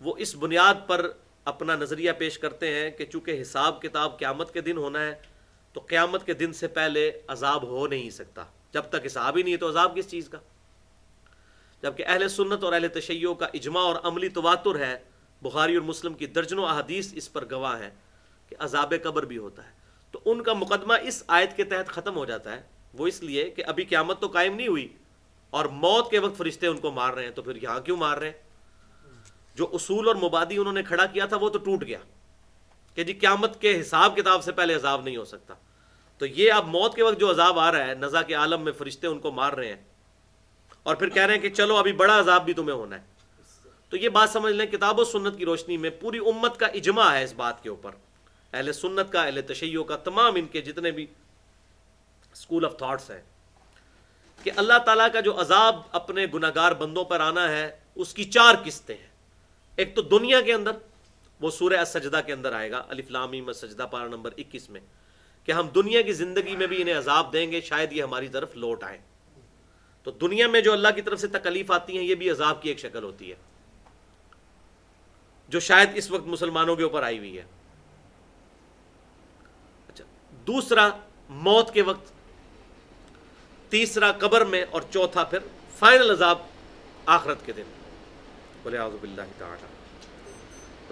وہ اس بنیاد پر اپنا نظریہ پیش کرتے ہیں کہ چونکہ حساب کتاب قیامت کے دن ہونا ہے تو قیامت کے دن سے پہلے عذاب ہو نہیں سکتا. جب تک حساب ہی نہیں ہے تو عذاب کس چیز کا؟ جبکہ اہل سنت اور اہل تشیع کا اجماع اور عملی تواتر ہے. بخاری اور مسلم کی درجنوں احادیث اس پر گواہ ہیں کہ عذاب قبر بھی ہوتا ہے. تو ان کا مقدمہ اس آیت کے تحت ختم ہو جاتا ہے. وہ اس لیے کہ ابھی قیامت تو قائم نہیں ہوئی اور موت کے وقت فرشتے ان کو مار رہے ہیں، تو پھر یہاں کیوں مار رہے ہیں؟ جو اصول اور مبادی انہوں نے کھڑا کیا تھا وہ تو ٹوٹ گیا کہ جی قیامت کے حساب کتاب سے پہلے عذاب نہیں ہو سکتا. تو یہ اب موت کے وقت جو عذاب آ رہا ہے نزا کے عالم میں فرشتے ان کو مار رہے ہیں اور پھر کہہ رہے ہیں کہ چلو ابھی بڑا عذاب بھی تمہیں ہونا ہے. تو یہ بات سمجھ لیں کتاب و سنت کی روشنی میں پوری امت کا اجماع ہے اس بات کے اوپر، اہل سنت کا، اہل تشیع کا، تمام ان کے جتنے بھی اسکول آف تھاٹس ہیں، کہ اللہ تعالیٰ کا جو عذاب اپنے گناہگار بندوں پر آنا ہے اس کی 4 قسطیں ہیں. ایک تو دنیا کے اندر، وہ سورہ السجدہ کے اندر آئے گا، الف لام میم السجدہ پارہ نمبر 21 میں، کہ ہم دنیا کی زندگی میں بھی انہیں عذاب دیں گے شاید یہ ہماری طرف لوٹ آئیں. تو دنیا میں جو اللہ کی طرف سے تکلیف آتی ہیں یہ بھی عذاب کی ایک شکل ہوتی ہے جو شاید اس وقت مسلمانوں کے اوپر آئی ہوئی ہے. اچھا، دوسرا موت کے وقت، تیسرا قبر میں، اور چوتھا پھر فائنل عذاب آخرت کے دن. وَلِعَوْذُ بِاللَّهِ تَعَالَى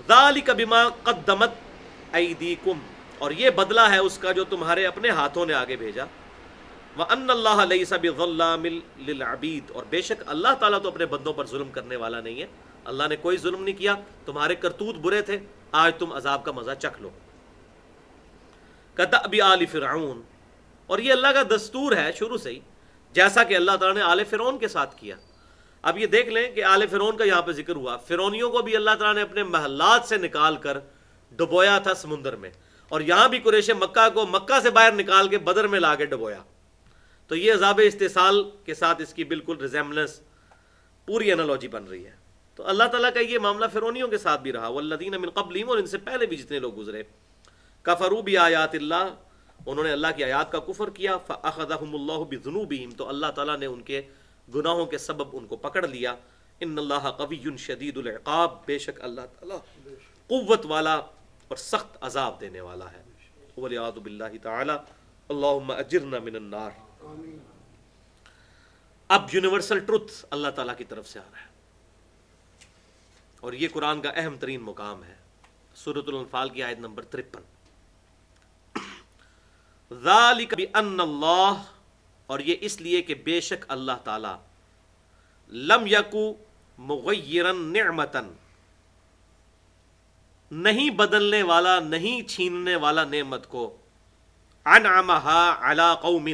ذَلِكَ بِمَا قَدَّمَتْ أَيْدِيكُمْ، اور یہ بدلہ ہے اس کا جو تمہارے اپنے ہاتھوں نے آگے بھیجا. وَأَنَّ اللَّهَ لَيْسَ بِظَلَّامٍ لِلْعَبِيدِ، اور بے شک اللہ تعالیٰ تو اپنے بندوں پر ظلم کرنے والا نہیں ہے. اللہ نے کوئی ظلم نہیں کیا، تمہارے کرتوت برے تھے، آج تم عذاب کا مزہ چکھ لو. کدأب آل فرعون، اور یہ اللہ کا دستور ہے شروع سے ہی، جیسا کہ اللہ تعالیٰ نے آل فرعون کے ساتھ کیا. اب یہ دیکھ لیں کہ آل فرعون کا یہاں پہ ذکر ہوا، فرعونیوں کو بھی اللہ تعالیٰ نے اپنے محلات سے نکال کر ڈبویا تھا سمندر میں، اور یہاں بھی قریش مکہ کو مکہ سے باہر نکال کے بدر میں لا کے ڈبویا. تو یہ عذاب استحصال کے ساتھ اس کی بالکل ریزیمبلنس، پوری انالوجی بن رہی ہے. تو اللہ تعالیٰ کا یہ معاملہ فرعونیوں کے ساتھ بھی رہا. والذین من قبلہم، اور ان سے پہلے بھی جتنے لوگ گزرے، کفروا بآیات اللہ، انہوں نے اللہ کی آیات کا کفر کیا. فأخذہم اللہ بذنوبہم، تو اللہ تعالیٰ نے ان کے گناہوں کے سبب ان کو پکڑ لیا. ان اللہ قوی شدید العقاب، بے شک اللہ تعالیٰ قوت والا اور سخت عذاب دینے والا ہے. والعیاذ باللہ تعالی. اللہم اجرنا من النار. اب یونیورسل ٹروتھ اللہ تعالیٰ کی طرف سے آ رہا ہے، اور یہ قرآن کا اہم ترین مقام ہے. سورۃ الانفال کی آیت نمبر 53. ذالک بأن اللہ، اور یہ اس لیے کہ بے شک اللہ تعالی لم یکو مغیرا نعمتا، نہیں بدلنے والا، نہیں چھیننے والا نعمت کو، انعمها علی قوم،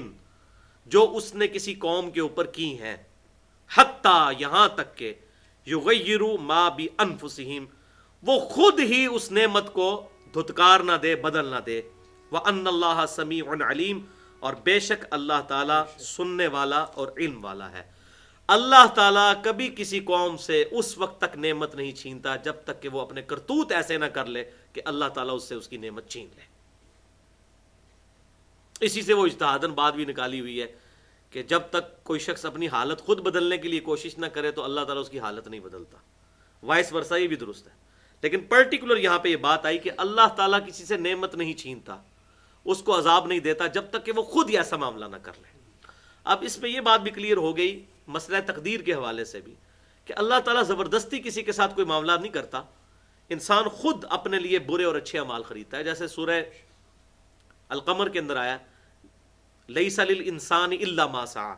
جو اس نے کسی قوم کے اوپر کی ہیں، حتی یہاں تک کہ یغیروا ما بانفسہم، وہ خود ہی اس نعمت کو دھتکار نہ دے، بدل نہ دے. وَأَنَّ اللَّهَ سَمِيعٌ عَلِيمٌ، اور بے شک اللہ تعالیٰ سننے والا اور علم والا ہے. اللہ تعالیٰ کبھی کسی قوم سے اس وقت تک نعمت نہیں چھینتا جب تک کہ وہ اپنے کرتوت ایسے نہ کر لے کہ اللہ تعالیٰ اس سے اس کی نعمت چھین لے. اسی سے وہ اجتہاداً بات بھی نکالی ہوئی ہے کہ جب تک کوئی شخص اپنی حالت خود بدلنے کے لیے کوشش نہ کرے تو اللہ تعالیٰ اس کی حالت نہیں بدلتا. وائس ورسا یہ بھی درست ہے، لیکن پرٹیکولر یہاں پہ یہ بات آئی کہ اللہ تعالیٰ کسی سے نعمت نہیں چھینتا، اس کو عذاب نہیں دیتا جب تک کہ وہ خود ہی ایسا معاملہ نہ کر لے. اب اس میں یہ بات بھی کلیئر ہو گئی مسئلہ تقدیر کے حوالے سے بھی کہ اللہ تعالیٰ زبردستی کسی کے ساتھ کوئی معاملہ نہیں کرتا، انسان خود اپنے لیے برے اور اچھے اعمال خریدتا ہے. جیسے سورہ القمر کے اندر آیا لیس للانسان الا ما سعی،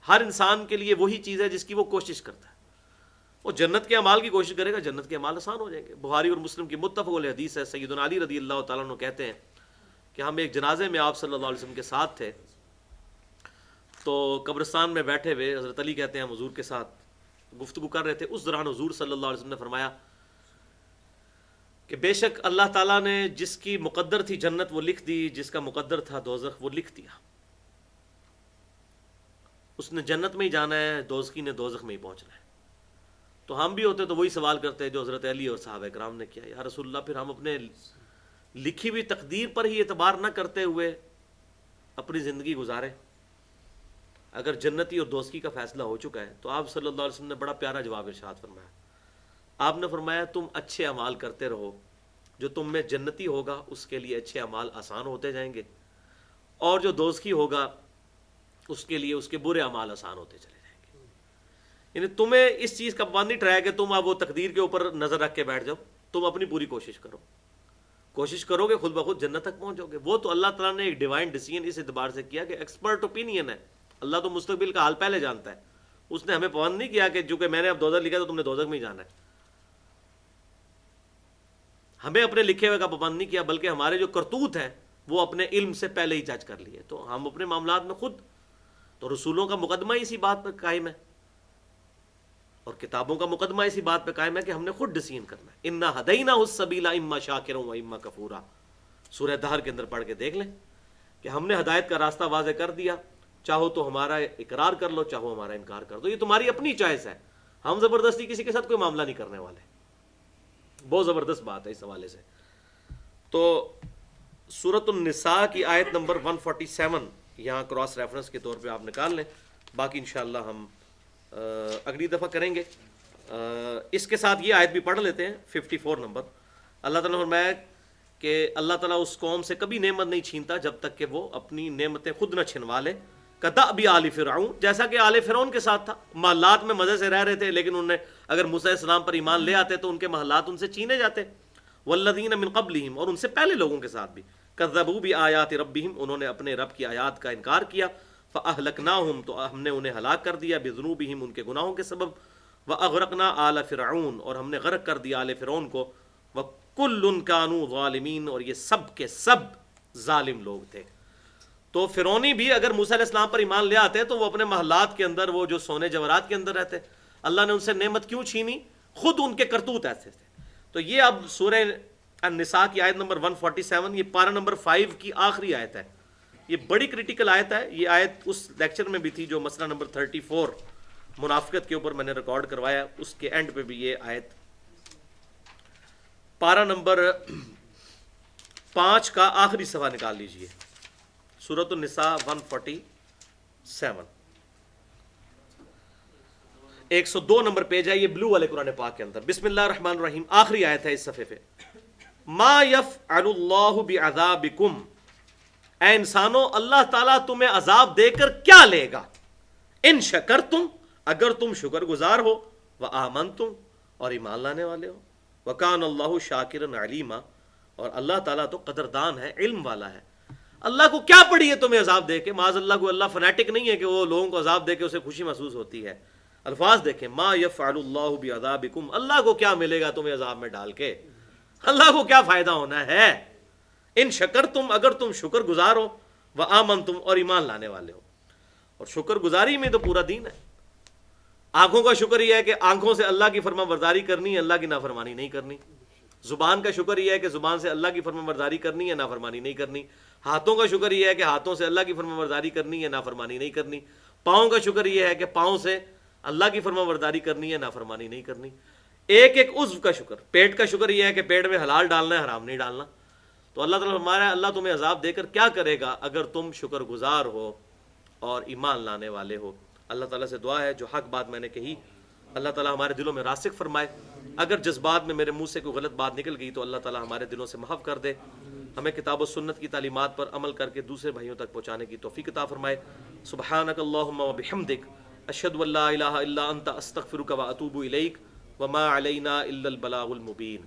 ہر انسان کے لیے وہی چیز ہے جس کی وہ کوشش کرتا ہے. وہ جنت کے اعمال کی کوشش کرے گا، جنت کے اعمال آسان ہو جائیں گے. بخاری اور مسلم کی متفق علیہ حدیث ہے. سیدنا علی رضی اللہ تعالیٰ عنہ کہتے ہیں کہ ہم ایک جنازے میں آپ صلی اللہ علیہ وسلم کے ساتھ تھے، تو قبرستان میں بیٹھے ہوئے حضرت علی کہتے ہیں ہم حضور کے ساتھ گفتگو کر رہے تھے، اس دوران حضور صلی اللہ علیہ وسلم نے فرمایا کہ بے شک اللہ تعالیٰ نے جس کی مقدر تھی جنت وہ لکھ دی، جس کا مقدر تھا دوزخ وہ لکھ دیا. اس نے جنت میں ہی جانا ہے، دوزخی نے دوزخ میں ہی پہنچنا ہے. تو ہم بھی ہوتے تو وہی سوال کرتے جو حضرت علی اور صحابہ کرام نے کیا، یا رسول اللہ پھر ہم اپنے لکھی ہوئی تقدیر پر ہی اعتبار نہ کرتے ہوئے اپنی زندگی گزاریں. اگر جنتی اور دوزخی کا فیصلہ ہو چکا ہے تو آپ صلی اللہ علیہ وسلم نے بڑا پیارا جواب ارشاد فرمایا. آپ نے فرمایا تم اچھے اعمال کرتے رہو، جو تم میں جنتی ہوگا اس کے لیے اچھے اعمال آسان ہوتے جائیں گے، اور جو دوزخی ہوگا اس کے لیے اس کے برے اعمال آسان ہوتے چلے جائیں گے. یعنی تمہیں اس چیز کا پابند نہیں ٹھہرایا کہ تم اب وہ تقدیر کے اوپر نظر رکھ کے بیٹھ جاؤ، تم اپنی پوری کوشش کرو گے خود بخود جنت تک پہنچو گے. وہ تو اللہ تعالیٰ نے ایک ڈیوائن ڈیسیژن اس اعتبار سے کیا کہ ایکسپرٹ اوپینین ہے. اللہ تو مستقبل کا حال پہلے جانتا ہے. اس نے ہمیں پابند نہیں کیا کہ چونکہ میں نے اب دوزخ لکھا تو تم نے دوزخ میں ہی جانا ہے. ہمیں اپنے لکھے ہوئے کا پابند نہیں کیا، بلکہ ہمارے جو کرتوت ہیں وہ اپنے علم سے پہلے ہی جج کر لیے. تو ہم اپنے معاملات میں خود تو رسولوں کا مقدمہ اسی بات پر قائم ہے اور کتابوں کا مقدمہ اسی بات پہ قائم ہے کہ ہم نے خود ڈیسیژن کرنا ہے. انا ہدیناہ السبیل اما شاکرا و اما کفورا. سورہ دہر کے اندر پڑھ کے دیکھ لیں کہ ہم نے ہدایت کا راستہ واضح کر دیا، چاہو تو ہمارا اقرار کر لو، چاہو ہمارا انکار کر دو. یہ تمہاری اپنی چوائس ہے. ہم زبردستی کسی کے ساتھ کوئی معاملہ نہیں کرنے والے. بہت زبردست بات ہے اس حوالے سے. تو سورۃ النساء کی آیت نمبر 147 یہاں کراس ریفرنس کے طور پہ آپ نکال لیں. باقی انشاءاللہ ہم اگلی دفعہ کریں گے. اس کے ساتھ یہ آیت بھی پڑھ لیتے ہیں 54 نمبر. اللہ تعالیٰ نے فرمایا کہ اللہ تعالیٰ اس قوم سے کبھی نعمت نہیں چھینتا جب تک کہ وہ اپنی نعمتیں خود نہ چھنوا لے. کدأب آل فرعون، جیسا کہ آل فرعون کے ساتھ تھا. محلات میں مزے سے رہ رہے تھے، لیکن انہوں نے اگر موسیٰ علیہ السلام پر ایمان لے آتے تو ان کے محلات ان سے چھینے جاتے. والذین من قبلہم، اور ان سے پہلے لوگوں کے ساتھ بھی. کذبوا بآیات ربہم، انہوں نے اپنے رب کی آیات کا انکار کیا. فأہلکناہم، تو ہم نے انہیں ہلاک کر دیا. بذنوبہم، ان کے گناہوں کے سبب. وأغرقنا آل فرعون، اور ہم نے غرق کر دیا آل فرعون کو. وکل کانوا ظالمین، اور یہ سب کے سب ظالم لوگ تھے. تو فرعونی بھی اگر موسیٰ علیہ السلام پر ایمان لے آتے تو وہ اپنے محلات کے اندر وہ جو سونے جواہرات کے اندر رہتے. اللہ نے ان سے نعمت کیوں چھینی؟ خود ان کے کرتوت ایسے تھے. تو یہ اب سورہ النساء کی آیت نمبر 147، یہ پارہ نمبر 5 کی آخری آیت ہے. یہ بڑی کریٹیکل آیت ہے. یہ آیت اس لیکچر میں بھی تھی جو مسئلہ نمبر 34 منافقت کے اوپر میں نے ریکارڈ کروایا، اس کے اینڈ پہ بھی یہ آیت. پارہ نمبر 5 کا آخری صفحہ نکال لیجئے، سورۃ النساء 147، 102 نمبر پیج ہے. یہ بلو والے قرآن پاک کے اندر. بسم اللہ الرحمن الرحیم، آخری آیت ہے اس صفحے پہ. ما یفعل اللہ بعذابکم، اے انسانوں اللہ تعالیٰ تمہیں عذاب دے کر کیا لے گا؟ ان شکرتم، اگر تم شکر گزار ہو. وآمنتم، اور ایمان لانے والے ہو. وکان اللہ شاکرا علیما، اور اللہ تعالیٰ تو قدردان ہے، علم والا ہے. اللہ کو کیا پڑی ہے تمہیں عذاب دے کے؟ معاذ اللہ کو اللہ فنیٹک نہیں ہے کہ وہ لوگوں کو عذاب دے کے اسے خوشی محسوس ہوتی ہے. الفاظ دیکھیں، ما یفعل اللہ بعذابکم، اللہ کو کیا ملے گا تمہیں عذاب میں ڈال کے؟ اللہ کو کیا فائدہ ہونا ہے؟ ان شکرتم، اگر تم شکر گزار ہو. وآمنتم، اور ایمان لانے والے ہو. اور شکر گزاری میں تو پورا دین ہے. آنکھوں کا شکر یہ ہے کہ آنکھوں سے اللہ کی فرما برداری کرنی ہے، اللہ کی نافرمانی نہیں کرنی. زبان کا شکر یہ ہے کہ زبان سے اللہ کی فرما برداری کرنی ہے، نافرمانی نہیں کرنی. ہاتھوں کا شکر یہ ہے کہ ہاتھوں سے اللہ کی فرما برداری کرنی ہے، نافرمانی نہیں کرنی. پاؤں کا شکر یہ ہے کہ پاؤں سے اللہ کی فرما برداری کرنی ہے، نافرمانی نہیں کرنی. ایک ایک عضو کا شکر. پیٹ کا شکر یہ ہے کہ پیٹ میں حلال ڈالنا ہے، حرام نہیں ڈالنا. تو اللہ تعالیٰ فرما رہا ہے اللہ تمہیں عذاب دے کر کیا کرے گا اگر تم شکر گزار ہو اور ایمان لانے والے ہو. اللہ تعالیٰ سے دعا ہے جو حق بات میں نے کہی اللہ تعالیٰ ہمارے دلوں میں راسخ فرمائے. اگر جذبات میں میرے منہ سے کوئی غلط بات نکل گئی تو اللہ تعالیٰ ہمارے دلوں سے محو کر دے. ہمیں کتاب و سنت کی تعلیمات پر عمل کر کے دوسرے بھائیوں تک پہنچانے کی توفیق عطا فرمائے. سبحانک اللہم و بحمدک، اشہد ان لا الہ الا انت، استغفرک و اتوب الیک، وما علینا الا البلاغ المبین.